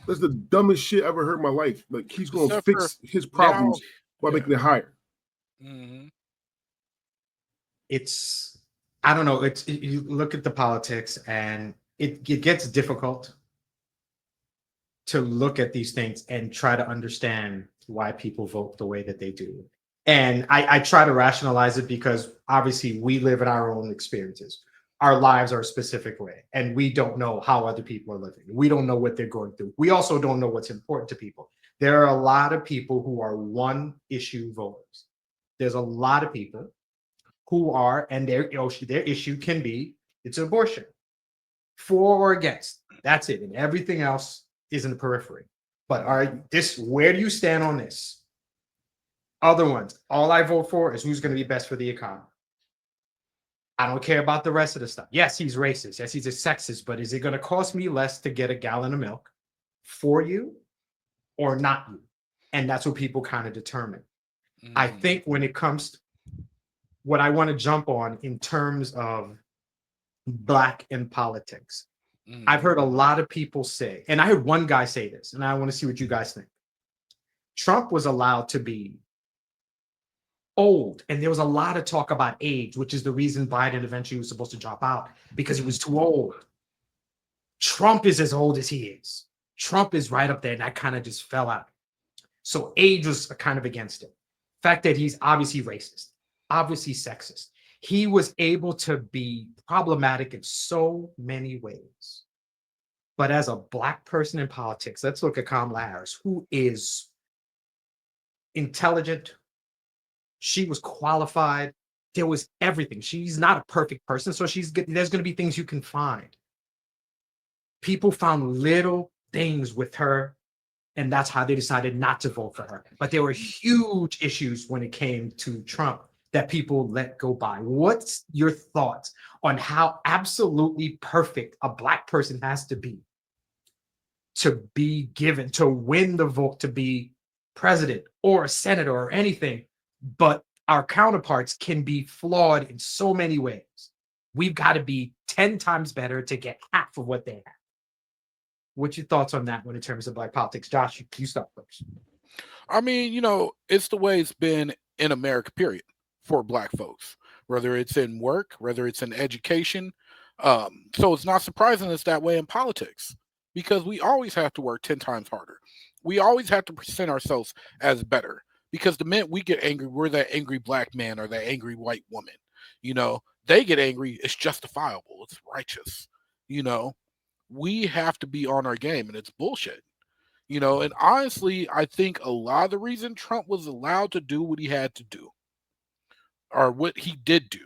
That's the dumbest shit I ever heard in my life. Like, he's going to fix his problems by making it higher. Mm-hmm. I don't know. You look at the politics, and it gets difficult to look at these things and try to understand why people vote the way that they do. And I try to rationalize it because obviously we live in our own experiences. Our lives are a specific way, and we don't know how other people are living. We don't know what they're going through. We also don't know what's important to people. There are a lot of people who are one issue voters. There's a lot of people who are, and their issue can be, it's abortion. For or against. That's it. And everything else is in the periphery. But where do you stand on this? Other ones, all I vote for is who's going to be best for the economy. I don't care about the rest of the stuff. Yes, he's racist. Yes, he's a sexist. But is it going to cost me less to get a gallon of milk for you or not you? And that's what people kind of determine. Mm-hmm. I think when it comes to what I want to jump on in terms of Black in politics, I've heard a lot of people say, and I heard one guy say this, and I want to see what you guys think. Trump was allowed to be old, and there was a lot of talk about age, which is the reason Biden eventually was supposed to drop out, because he was too old. Trump is as old as he is. Trump is right up there, and that kind of just fell out. So age was kind of against it. The fact that he's obviously racist, obviously sexist. He was able to be problematic in so many ways. But as a Black person in politics, let's look at Kamala Harris, who is intelligent. She was qualified. There was everything. She's not a perfect person, so there's going to be things you can find. People found little things with her, and that's how they decided not to vote for her. But there were huge issues when it came to Trump that people let go by. What's your thoughts on how absolutely perfect a Black person has to be given to win the vote to be president or a senator or anything? But our counterparts can be flawed in so many ways. We've got to be 10 times better to get half of what they have. What's your thoughts on that when in terms of Black politics? Josh, you start first. I mean, it's the way it's been in America, period, for Black folks, whether it's in work, whether it's in education. So it's not surprising it's that way in politics, because we always have to work 10 times harder. We always have to present ourselves as better, because the minute we get angry, we're that angry Black man or that angry white woman. They get angry, it's justifiable, it's righteous. We have to be on our game, and it's bullshit. And honestly, I think a lot of the reason Trump was allowed to do what he had to do, or what he did do,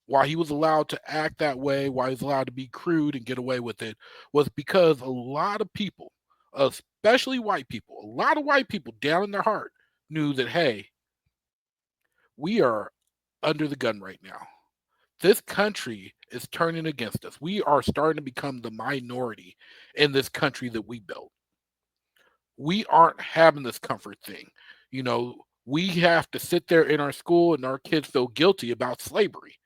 why he was allowed to act that way, why he was allowed to be crude and get away with it, was because a lot of people, especially white people, a lot of white people down in their heart knew that, hey, we are under the gun right now. This country is turning against us. We are starting to become the minority in this country that we built. We aren't having this comfort thing. We have to sit there in our school and our kids feel guilty about slavery.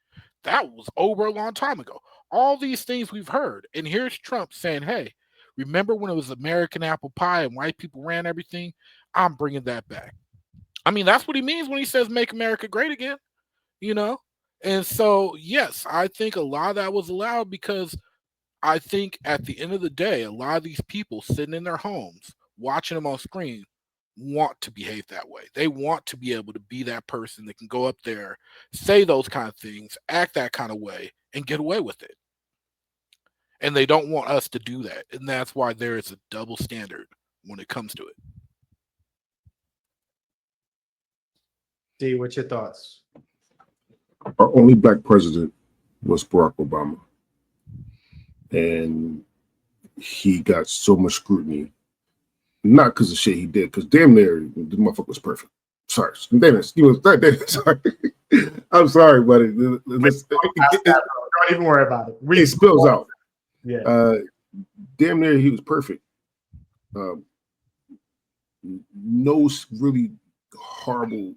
That was over a long time ago. All these things we've heard. And here's Trump saying, hey, remember when it was American apple pie and white people ran everything? I'm bringing that back. I mean, that's what he means when he says make America great again, And so, yes, I think a lot of that was allowed because I think at the end of the day, a lot of these people sitting in their homes, watching them on screen, want to behave that way. They want to be able to be that person that can go up there, say those kind of things, act that kind of way, and get away with it. And they don't want us to do that. And that's why there is a double standard when it comes to it. D, what's your thoughts? Our only Black president was Barack Obama. And he got so much scrutiny, not because of shit he did, because damn near the motherfucker was perfect. Sorry, Dennis, sorry. I'm sorry, buddy. Don't even worry about it. It spills out. Yeah. Damn near he was perfect. No really horrible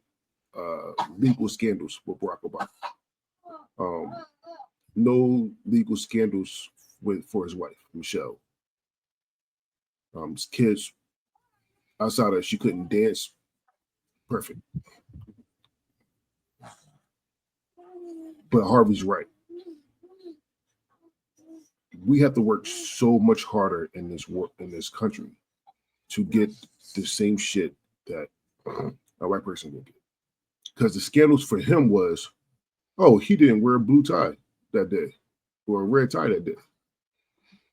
legal scandals with Barack Obama. No legal scandals for his wife, Michelle. His kids, outside of she couldn't dance, perfect. But Harvey's right. We have to work so much harder in this country to get the same shit that a white person will get. Because the scandals for him was, oh, he didn't wear a blue tie that day, or a red tie that day.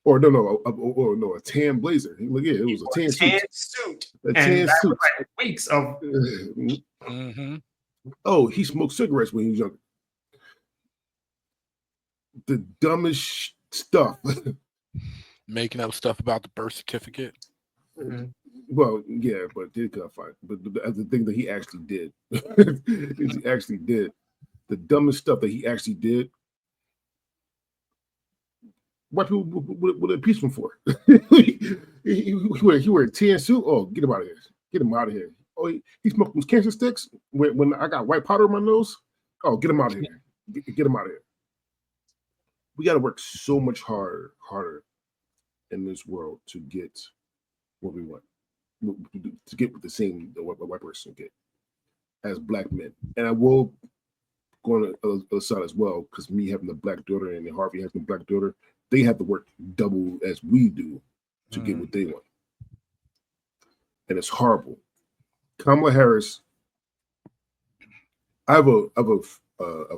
Or no, a tan blazer. Look, yeah, it was a tan suit. A tan suit. Like weeks of. Mm-hmm. Oh, he smoked cigarettes when he was younger. The dumbest stuff. Making up stuff about the birth certificate. Mm-hmm. Well, yeah, but they couldn't find. But the thing that he actually did, the dumbest stuff that he actually did. White people would impeach him for. he wear a tan suit. Oh, get him out of here! Get him out of here! Oh, he smoked those cancer sticks when I got white powder in my nose. Oh, get him out of here! Get him out of here! We got to work so much harder in this world to get what we want, to get the same what a white person get as Black men. And I will go on the other side as well, because me having a Black daughter and Harvey having a Black daughter, they have to work double as we do to get what they want. And it's horrible. Kamala Harris, I have a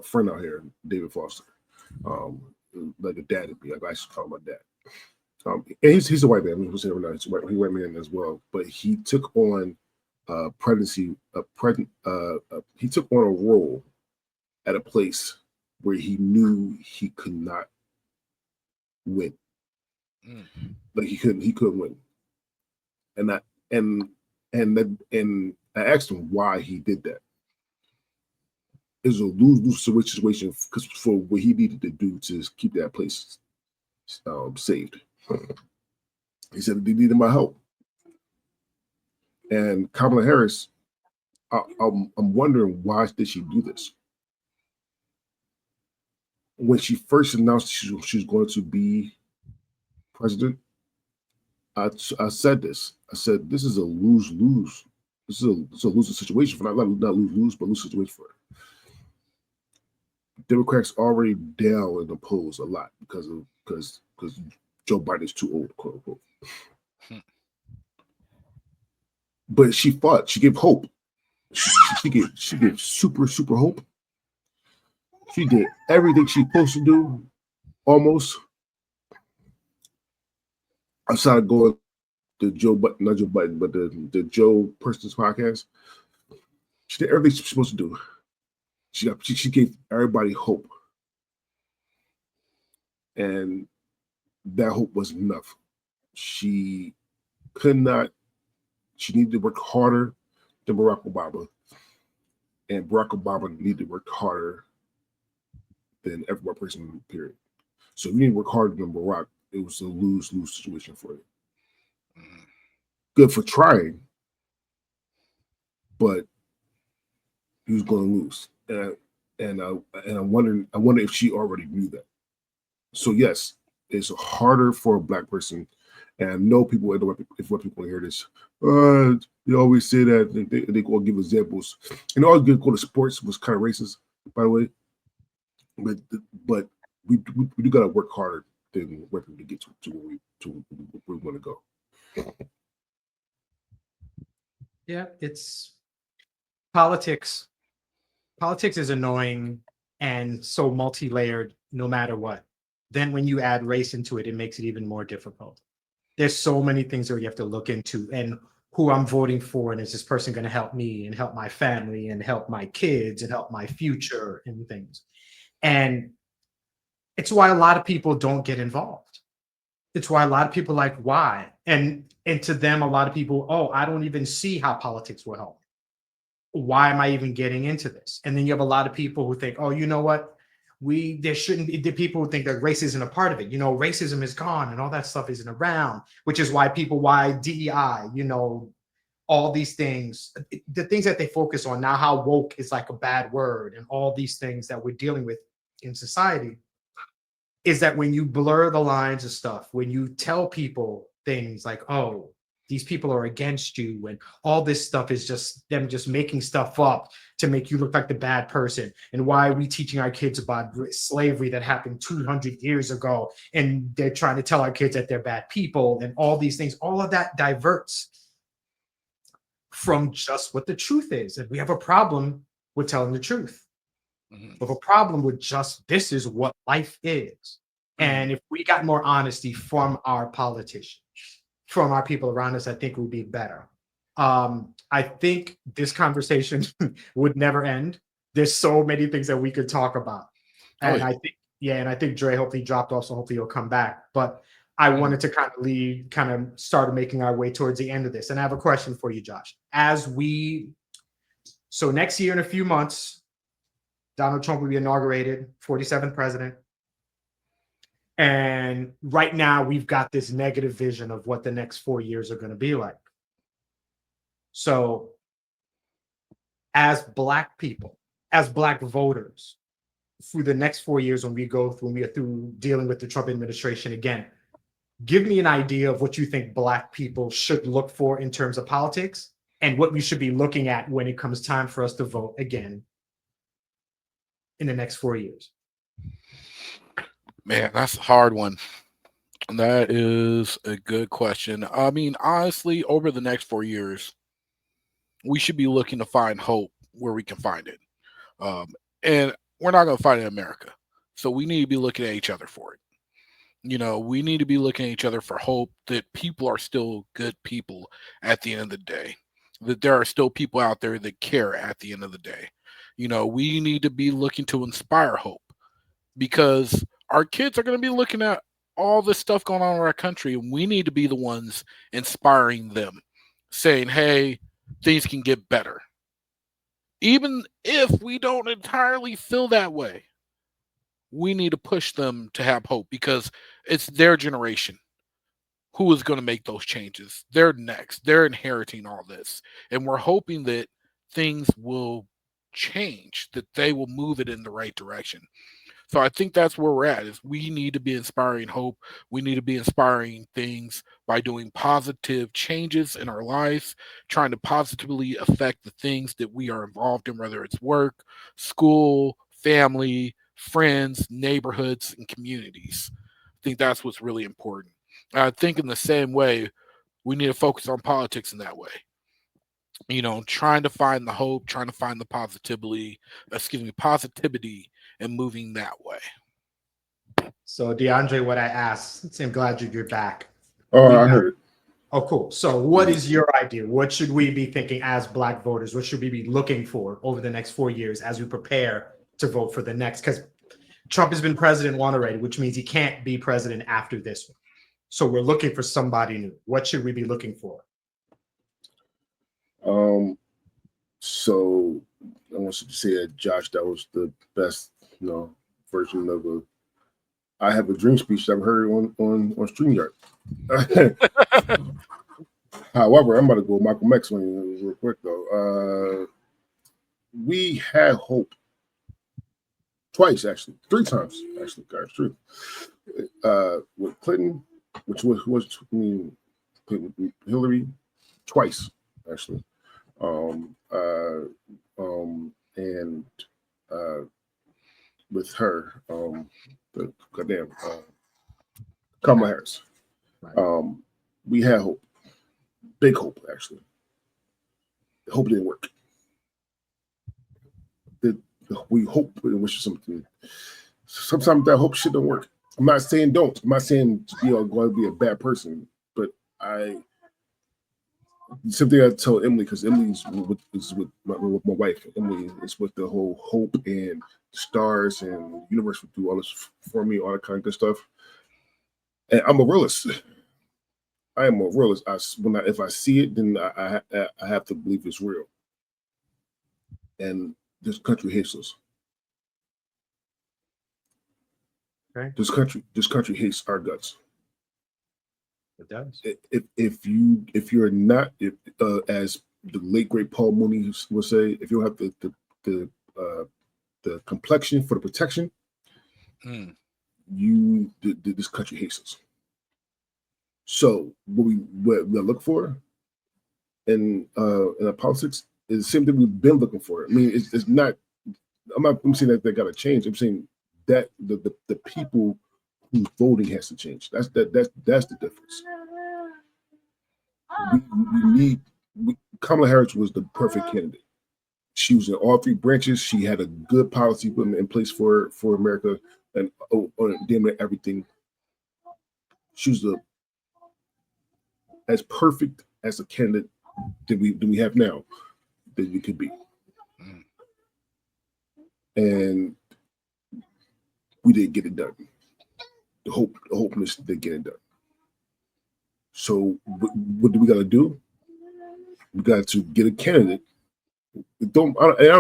friend out here, David Foster, like a dad to me. Like I should call him my dad. And he's a white man. He's a white man as well. But he took on he took on a role at a place where he knew he could not win. Like he couldn't win. and I and I asked him why he did that. It was a lose-lose situation because for what he needed to do to keep that place saved. He said they needed my help. And Kamala Harris, I'm wondering why did she do this? When she first announced she was going to be president, I said this. I said this is a lose-lose. This is a losing situation for not lose-lose, but lose situation for her. Democrats already down in the polls a lot because Joe Biden is too old, quote unquote. But she fought. She gave hope. She gave super hope. She did everything she's supposed to do, almost. Outside of going to not Joe Biden, but the Joe Person's podcast. She did everything she's supposed to do. She gave everybody hope. And that hope wasn't enough. She needed to work harder than Barack Obama. And Barack Obama needed to work harder than every one person, period. So if you need to work harder than Barack, it was a lose-lose situation for you. Good for trying, but he was going to lose. And I'm wondering, I wonder if she already knew that. So yes, it's harder for a black person. And I know people, if what people hear this, they always say that they go give examples, and always go to sports was kind of racist, by the way. But we do gotta work harder than where people get to where we want to go. Yeah, it's politics. Politics is annoying and so multi-layered no matter what. Then when you add race into it, it makes it even more difficult. There's so many things that you have to look into, and who I'm voting for, and is this person going to help me and help my family and help my kids and help my future and things. And it's why a lot of people don't get involved. It's why a lot of people like, why? And to them, a lot of people, oh, I don't even see how politics will help. Why am I even getting into this? And then you have a lot of people who think, oh, you know what? There shouldn't be the people who think that race isn't a part of it. You know, racism is gone and all that stuff isn't around, which is why DEI, you know, all these things, the things that they focus on now, how woke is like a bad word, and all these things that we're dealing with in society, is that when you blur the lines of stuff, when you tell people things like, oh, these people are against you, and all this stuff is just them just making stuff up to make you look like the bad person. And why are we teaching our kids about slavery that happened 200 years ago? And they're trying to tell our kids that they're bad people and all these things. All of that diverts from just what the truth is. And we have a problem with telling the truth. We have a problem with just this is what life is. And if we got more honesty from our politicians, from our people around us, I think it would be better. I think this conversation would never end. There's so many things that we could talk about. And I think Dre hopefully dropped off, so hopefully he'll come back. But I wanted to kind of start making our way towards the end of this. And I have a question for you, Josh. So next year in a few months, Donald Trump will be inaugurated, 47th president. And right now we've got this negative vision of what the next 4 years are going to be like. So as Black people, as Black voters, through the next 4 years when we are through dealing with the Trump administration again, give me an idea of what you think Black people should look for in terms of politics and what we should be looking at when it comes time for us to vote again in the next 4 years. Man, that's a hard one. That is a good question. I mean, honestly, over the next 4 years, we should be looking to find hope where we can find it. And we're not going to find it in America. So we need to be looking at each other for it. You know, we need to be looking at each other for hope that people are still good people at the end of the day, that there are still people out there that care at the end of the day. You know, we need to be looking to inspire hope, because our kids are going to be looking at all this stuff going on in our country, and we need to be the ones inspiring them, saying, hey, things can get better. Even if we don't entirely feel that way, we need to push them to have hope because it's their generation who is going to make those changes. They're next. They're inheriting all this. And we're hoping that things will change, that they will move it in the right direction. So I think that's where we're at, is we need to be inspiring hope. We need to be inspiring things by doing positive changes in our lives, trying to positively affect the things that we are involved in, whether it's work, school, family, friends, neighborhoods, and communities. I think that's what's really important. I think in the same way, we need to focus on politics in that way. Trying to find the hope, trying to find the positivity and moving that way. So DeAndre, what I asked, I'm glad you're back. Oh, I heard it. Oh, cool. So what is your idea? What should we be thinking as Black voters? What should we be looking for over the next 4 years as we prepare to vote for the next? Because Trump has been president one already, which means he can't be president after this one. So we're looking for somebody new. What should we be looking for? So I want you to say that, Josh, that was the best, version of I have a dream speech that I've heard on StreamYard. However, I'm about to go Michael X on you real quick though. We had hope twice, actually, 3 times, actually, guys, true. With Clinton, which was Hillary, twice, actually. And with her, the goddamn Kamala Harris. Right. We had hope, big hope, actually. Hope didn't work. We hope and wish something. Sometimes that hope shit don't work. I'm not saying don't. I'm not saying going to be a bad person, but something I tell Emily, because Emily's with my wife. Emily is with the whole hope and stars and the universe will do all this for me, all that kind of good stuff. And I'm a realist. I am a realist. If I see it, then I have to believe it's real. And this country hates us. Okay. This country hates our guts. It does. If you're not, as the late great Paul Mooney would say, if you don't have the complexion for the protection, this country hates us. So what we look for in our politics is the same thing we've been looking for. I mean, it's not. I'm saying that they got to change. I'm saying that the people who's voting has to change. That's the difference. Kamala Harris was the perfect candidate. She was in all 3 branches. She had a good policy put in place for America and on damn near everything. She was as perfect as a candidate that we have now that we could be. And we didn't get it done. The hopeless didn't get it done. So what do we got to do? We got to get a candidate. I don't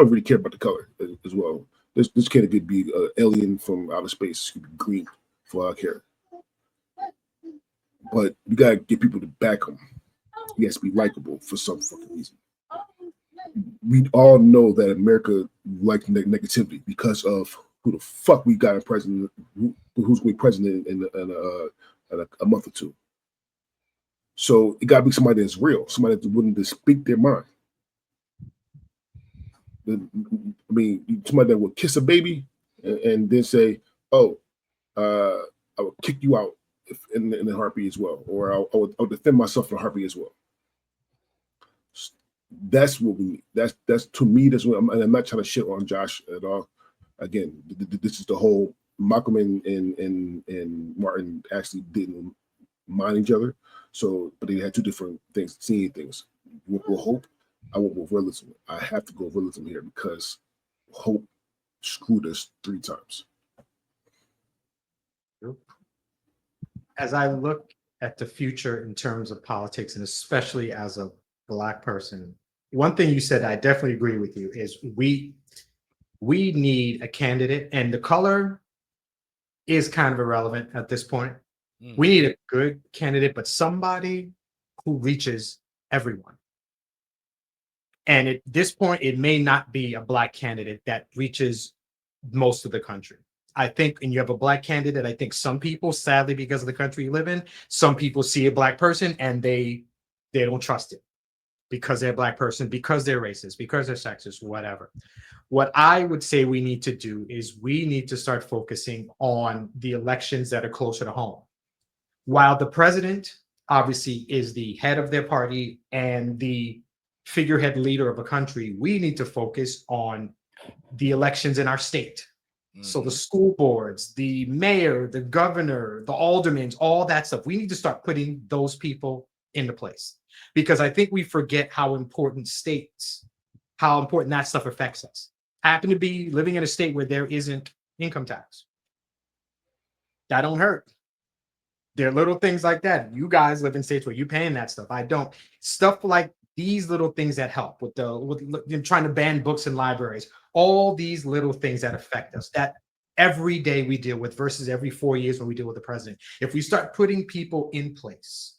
really care about the color as well. This candidate could be an alien from outer space. Could be green for all I care. But you got to get people to back him. He has to be likable for some fucking reason. We all know that America likes negativity because of who the fuck we got in president, who's going to be president in a month or 2. So it got to be somebody that's real, somebody that's willing to speak their mind. I mean, somebody that will kiss a baby and then say, "Oh, I will kick you out in a heartbeat as well, or I'll defend myself in a heartbeat as well." That's what we need. That's to me. That's what I'm not trying to shit on Josh at all. Again, this is the whole Malcolm and Martin actually didn't mind each other. So, but they had 2 different things, seeing things. With hope, I went with realism. I have to go with realism here because hope screwed us 3 times. as I look at the future in terms of politics, and especially as a Black person, one thing you said I definitely agree with you is we need a candidate, and the color is kind of irrelevant at this point. We need a good candidate, but somebody who reaches everyone. And at this point, it may not be a Black candidate that reaches most of the country. I think, and you have a Black candidate, I think some people, sadly, because of the country you live in, some people see a Black person and they don't trust it because they're a Black person, because they're racist, because they're sexist, whatever. What I would say we need to do is we need to start focusing on the elections that are closer to home. While the president obviously is the head of their party and the figurehead leader of a country, we need to focus on the elections in our state. So the school boards, the mayor, the governor, the aldermen, all that stuff, we need to start putting those people into place, because I think we forget how important that stuff affects us. I happen to be living in a state where there isn't income tax. That don't hurt. There are little things like that. You guys live in states where you're paying that stuff. I don't. Stuff like these little things that help with trying to ban books in libraries, all these little things that affect us, that every day we deal with versus every 4 years when we deal with the president. If we start putting people in place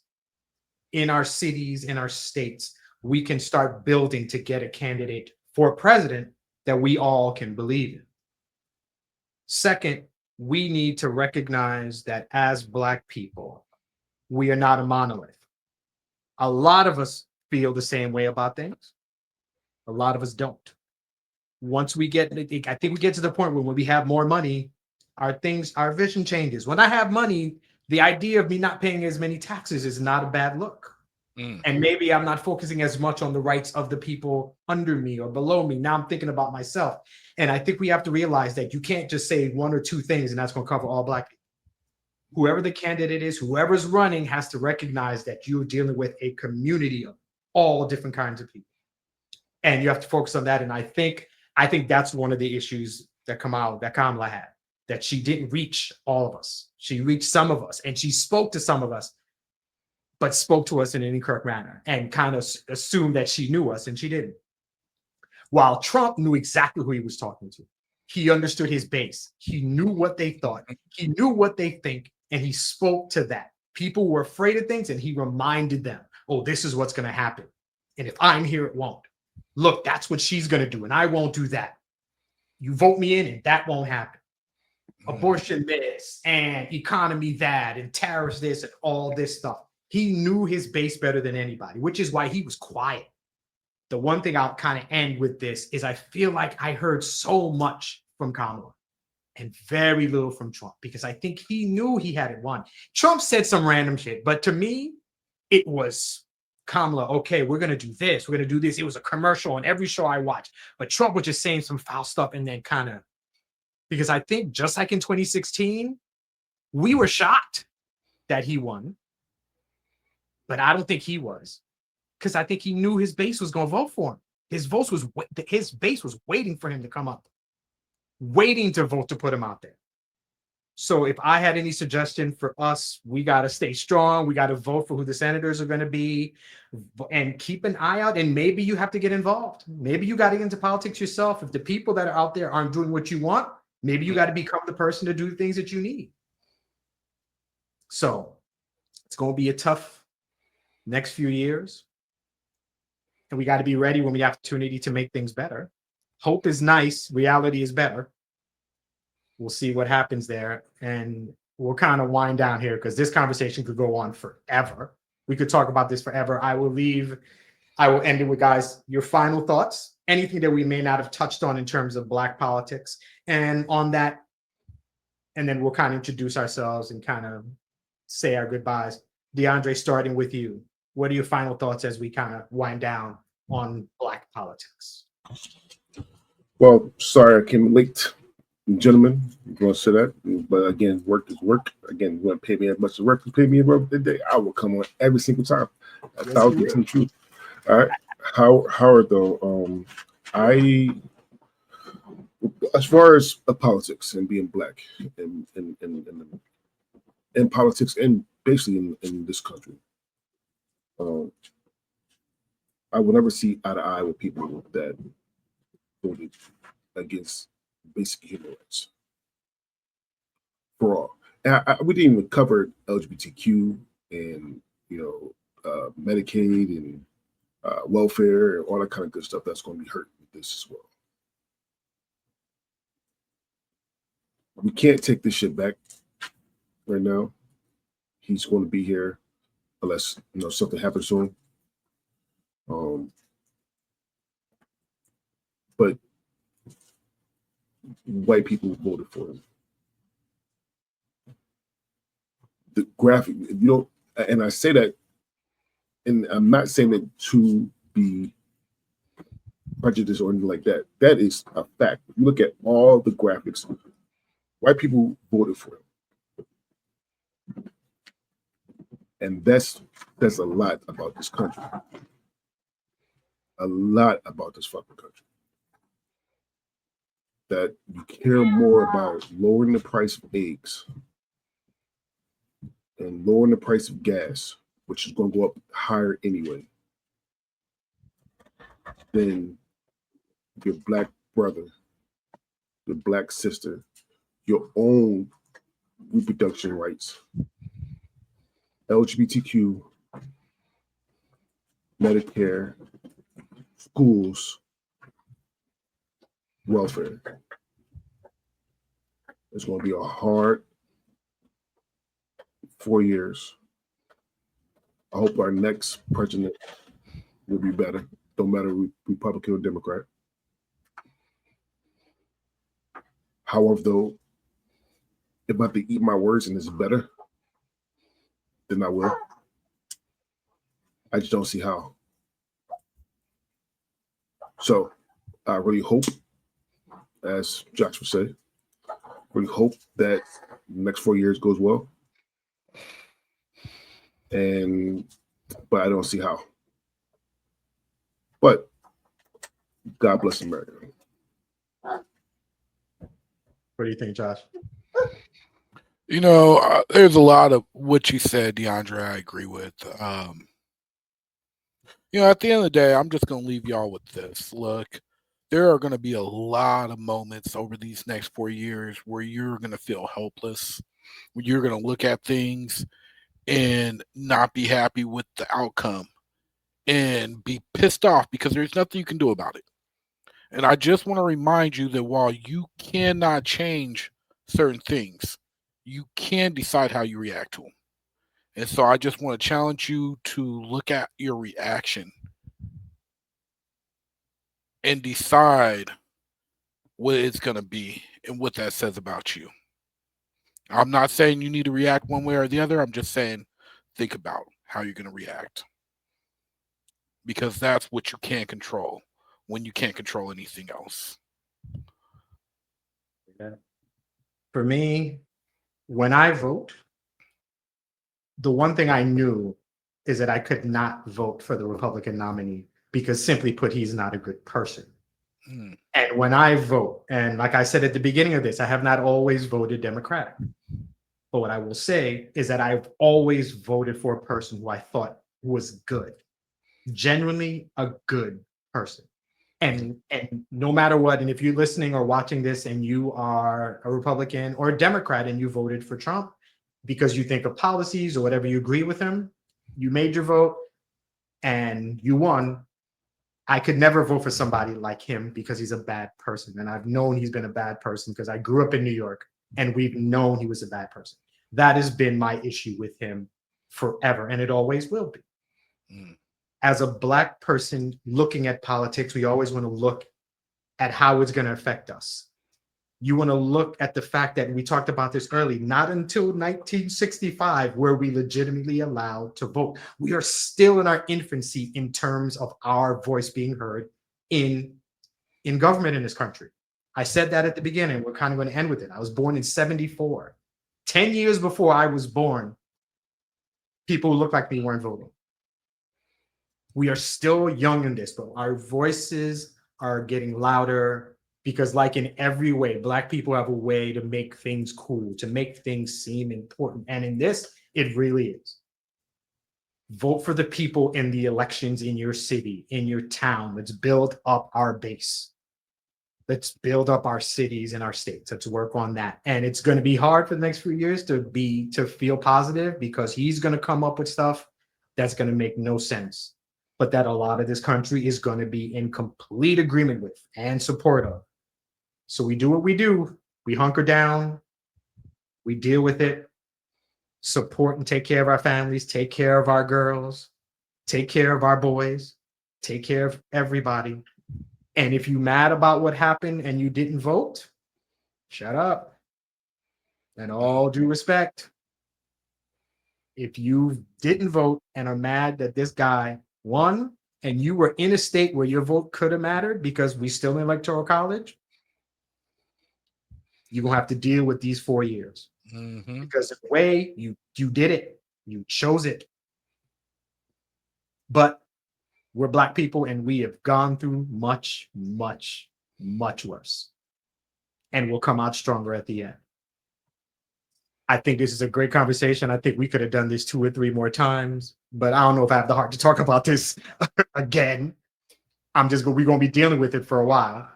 in our cities, in our states, we can start building to get a candidate for president that we all can believe in. Second, we need to recognize that as Black people, we are not a monolith. A lot of us feel the same way about things. A lot of us don't. Once we get, I think we get to the point where when we have more money, our vision changes. When I have money, the idea of me not paying as many taxes is not a bad look. And maybe I'm not focusing as much on the rights of the people under me or below me. Now I'm thinking about myself. And I think we have to realize that you can't just say one or two things and that's going to cover all Black people. Whoever the candidate is, whoever's running has to recognize that you're dealing with a community of all different kinds of people. And you have to focus on that. And I think that's one of the issues that Kamala had, that she didn't reach all of us. She reached some of us and she spoke to some of us, but spoke to us in an incorrect manner and kind of assumed that she knew us, and she didn't. While Trump knew exactly who he was talking to. He understood his base. He knew what they thought. He knew what they think, and he spoke to that. People were afraid of things, and he reminded them, oh, this is what's going to happen. And if I'm here, it won't. Look, that's what she's going to do, and I won't do that. You vote me in, and that won't happen. Abortion this, and economy that, and tariffs this, and all this stuff. He knew his base better than anybody, which is why he was quiet. The one thing I'll kind of end with this is I feel like I heard so much from Kamala and very little from Trump, because I think he knew he had it won. Trump said some random shit, but to me, it was Kamala, okay, we're going to do this. We're going to do this. It was a commercial on every show I watched, but Trump was just saying some foul stuff and then kind of, because I think just like in 2016, we were shocked that he won. But I don't think he was, because I think he knew his base was going to vote for him. His base was waiting for him to come up, waiting to vote to put him out there. So if I had any suggestion for us, we got to stay strong. We got to vote for who the senators are going to be and keep an eye out. And maybe you have to get involved. Maybe you got to get into politics yourself. If the people that are out there aren't doing what you want, maybe you got to become the person to do the things that you need. So it's going to be a tough next few years. And we got to be ready when we have opportunity to make things better. Hope is nice. Reality is better. We'll see what happens there. And we'll kind of wind down here because this conversation could go on forever. We could talk about this forever. I will end it with, guys, your final thoughts, anything that we may not have touched on in terms of Black politics. And on that, and then we'll kind of introduce ourselves and kind of say our goodbyes. Diandre, starting with you. What are your final thoughts as we kind of wind down on Black politics? Well, sorry I came late, gentlemen. I'm going to say that. But again, work is work. Again, you want to pay me as much as work to pay me every day, I will come on every single time. 1,000% true. All right. Howard, though, as far as politics and being Black and in politics and basically in this country. I will never see eye to eye with people that voted against basic human rights for all. And we didn't even cover LGBTQ and Medicaid and welfare and all that kind of good stuff that's going to be hurt with this as well. We can't take this shit back right now. He's going to be here unless something happens to him. But white people voted for him. The graphic, and I say that, and I'm not saying it to be prejudiced or anything like that. That is a fact. If you look at all the graphics, white people voted for him. And that's a lot about this country. A lot about this fucking country. That you care more about lowering the price of eggs and lowering the price of gas, which is going to go up higher anyway, than your black brother, your black sister, your own reproduction rights, LGBTQ, Medicare, schools, welfare. It's going to be a hard 4 years. I hope our next president will be better. Don't matter Republican or Democrat. However, though, if I have to eat my words and it's better, then I will. I just don't see how. So I really hope, as Josh would say, really hope that the next 4 years goes well. But I don't see how. But God bless America. What do you think, Josh? There's a lot of what you said, Diandre, I agree with. At the end of the day, I'm just going to leave y'all with this. Look, there are going to be a lot of moments over these next 4 years where you're going to feel helpless, where you're going to look at things and not be happy with the outcome and be pissed off because there's nothing you can do about it. And I just want to remind you that while you cannot change certain things, you can decide how you react to them. And so I just want to challenge you to look at your reaction and decide what it's going to be and what that says about you. I'm not saying you need to react one way or the other. I'm just saying think about how you're going to react. Because that's what you can control when you can't control anything else. For me, when I vote, the one thing I knew is that I could not vote for the Republican nominee because, simply put, he's not a good person. And when I vote, and like I said at the beginning of this, I have not always voted Democratic. But what I will say is that I've always voted for a person who I thought was good, genuinely a good person. And no matter what, and if you're listening or watching this and you are a Republican or a Democrat and you voted for Trump because you think of policies or whatever, you agree with him, you made your vote and you won. I could never vote for somebody like him because he's a bad person. And I've known he's been a bad person because I grew up in New York and we've known he was a bad person. That has been my issue with him forever, and it always will be. As a Black person looking at politics, we always want to look at how it's going to affect us. You want to look at the fact that we talked about this early, not until 1965 were we legitimately allowed to vote. We are still in our infancy in terms of our voice being heard in government in this country. I said that at the beginning. We're kind of going to end with it. I was born in 1974. 10 years before I was born, people who look like me weren't voting. We are still young in this, but our voices are getting louder Because like in every way, Black people have a way to make things cool, to make things seem important. And in this, it really is. Vote for the people in the elections in your city, in your town. Let's build up our base. Let's build up our cities and our states. Let's work on that. And it's going to be hard for the next few years to feel positive, because he's going to come up with stuff that's going to make no sense, but that a lot of this country is going to be in complete agreement with and support of. So we do what we do. We hunker down. We deal with it. Support and take care of our families. Take care of our girls. Take care of our boys. Take care of everybody. And if you're mad about what happened and you didn't vote, shut up. And all due respect, if you didn't vote and are mad that this guy won and you were in a state where your vote could have mattered because we still in electoral college, you're going to have to deal with these 4 years. Mm-hmm. Because in a way, you did it. You chose it. But we're Black people and we have gone through much, much, much worse. And we'll come out stronger at the end. I think this is a great conversation. I think we could have done this 2 or 3 more times, but I don't know if I have the heart to talk about this again. We're going to be dealing with it for a while.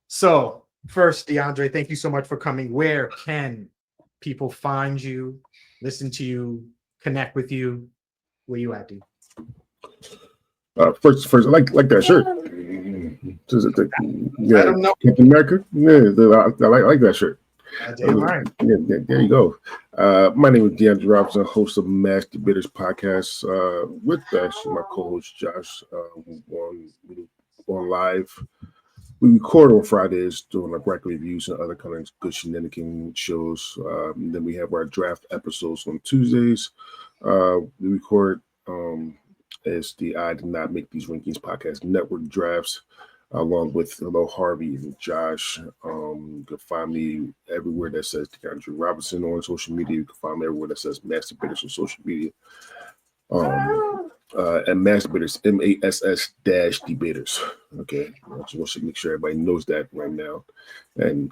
So first, Diandre, thank you so much for coming. Where can people find you, listen to you, connect with you? Where you at, dude? First, I like that shirt. Let 'em know. Captain America. Yeah, I like that shirt. Damn right. Yeah, there you go. My name is Diandre Robinson, host of Mass Debaters podcast. With actually my co-host Josh on live. We record on Fridays doing like record reviews and other kind of good shenanigan shows. Then we have our draft episodes on Tuesdays. We record as the I Did Not Make These Rankings podcast network drafts, along with Harvey and Josh. You can find me everywhere that says Diandre Robinson on social media. You can find me everywhere that says Master Debaters on social media. And Master Debaters, MASS-Debaters. Okay, I just want to make sure everybody knows that right now. And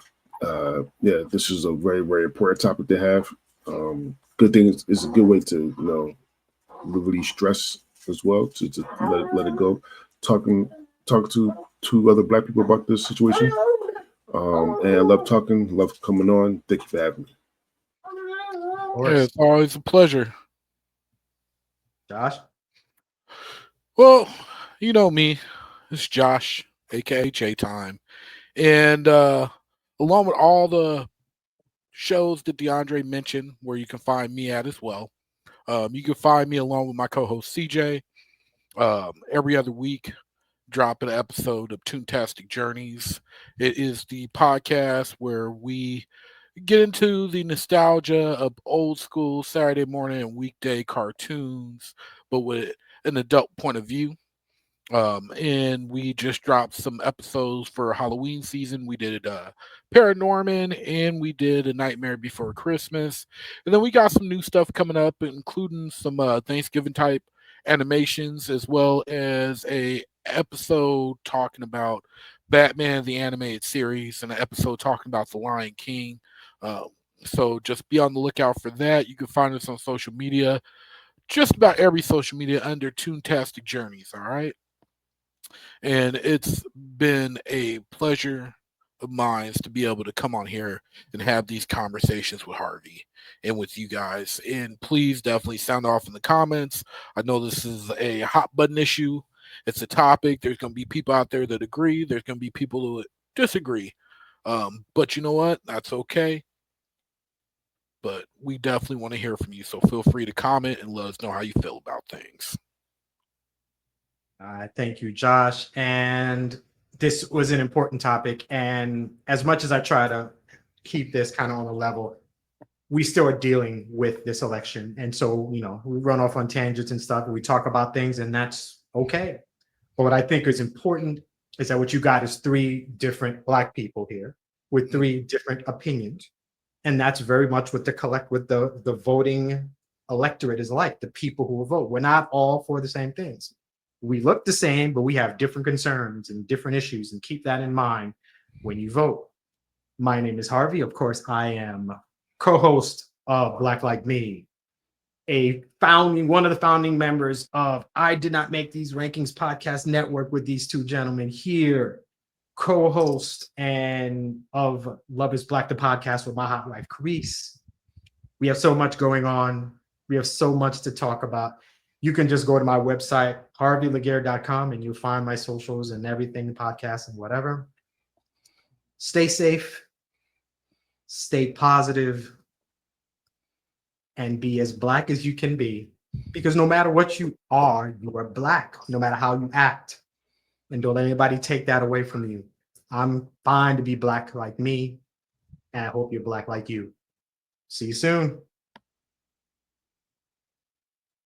yeah, this is a very, very important topic to have. Good thing it's a good way to release stress as well, to let it go. Talk to other Black people about this situation. And I love talking, love coming on. Thank you for having me. Yeah, it's always a pleasure. Josh? Well, you know me. It's Josh, aka J Time. And along with all the shows that Diandre mentioned, where you can find me at as well. You can find me along with my co-host CJ every other week, dropping an episode of Toontastic Journeys. It is the podcast where we get into the nostalgia of old school Saturday morning and weekday cartoons, but with an adult point of view. And we just dropped some episodes for Halloween season. We did Paranorman and we did A Nightmare Before Christmas. And then we got some new stuff coming up, including some Thanksgiving type animations, as well as a episode talking about Batman the Animated Series and an episode talking about The Lion King. So just be on the lookout for that. You can find us on social media, just about every social media under Toontastic Journeys. All right. And it's been a pleasure of mine to be able to come on here and have these conversations with Harvey and with you guys. And please definitely sound off in the comments. I know this is a hot button issue. It's a topic. There's going to be people out there that agree. There's going to be people who disagree. But you know what? That's okay. But we definitely want to hear from you. So feel free to comment and let us know how you feel about things. Thank you, Josh. And this was an important topic. And as much as I try to keep this kind of on a level, we still are dealing with this election. And so, we run off on tangents and stuff, and we talk about things, and that's okay. But what I think is important is that what you got is 3 different Black people here with 3 different opinions. And that's very much what the voting electorate is like, the people who will vote. We're not all for the same things. We look the same, but we have different concerns and different issues, and keep that in mind when you vote. My name is Harvey. Of course, I am co-host of Black Like Me, one of the founding members of I Did Not Make These Rankings podcast network with these two gentlemen here, co-host and of Love is Black, the podcast with my hot wife, P.R.I.Z.E. We have so much going on. We have so much to talk about. You can just go to my website, harveylaguerre.com, and you'll find my socials and everything, podcasts and whatever. Stay safe, stay positive, and be as black as you can be. Because no matter what you are black, no matter how you act. And don't let anybody take that away from you. I'm fine to be black like me, and I hope you're black like you. See you soon.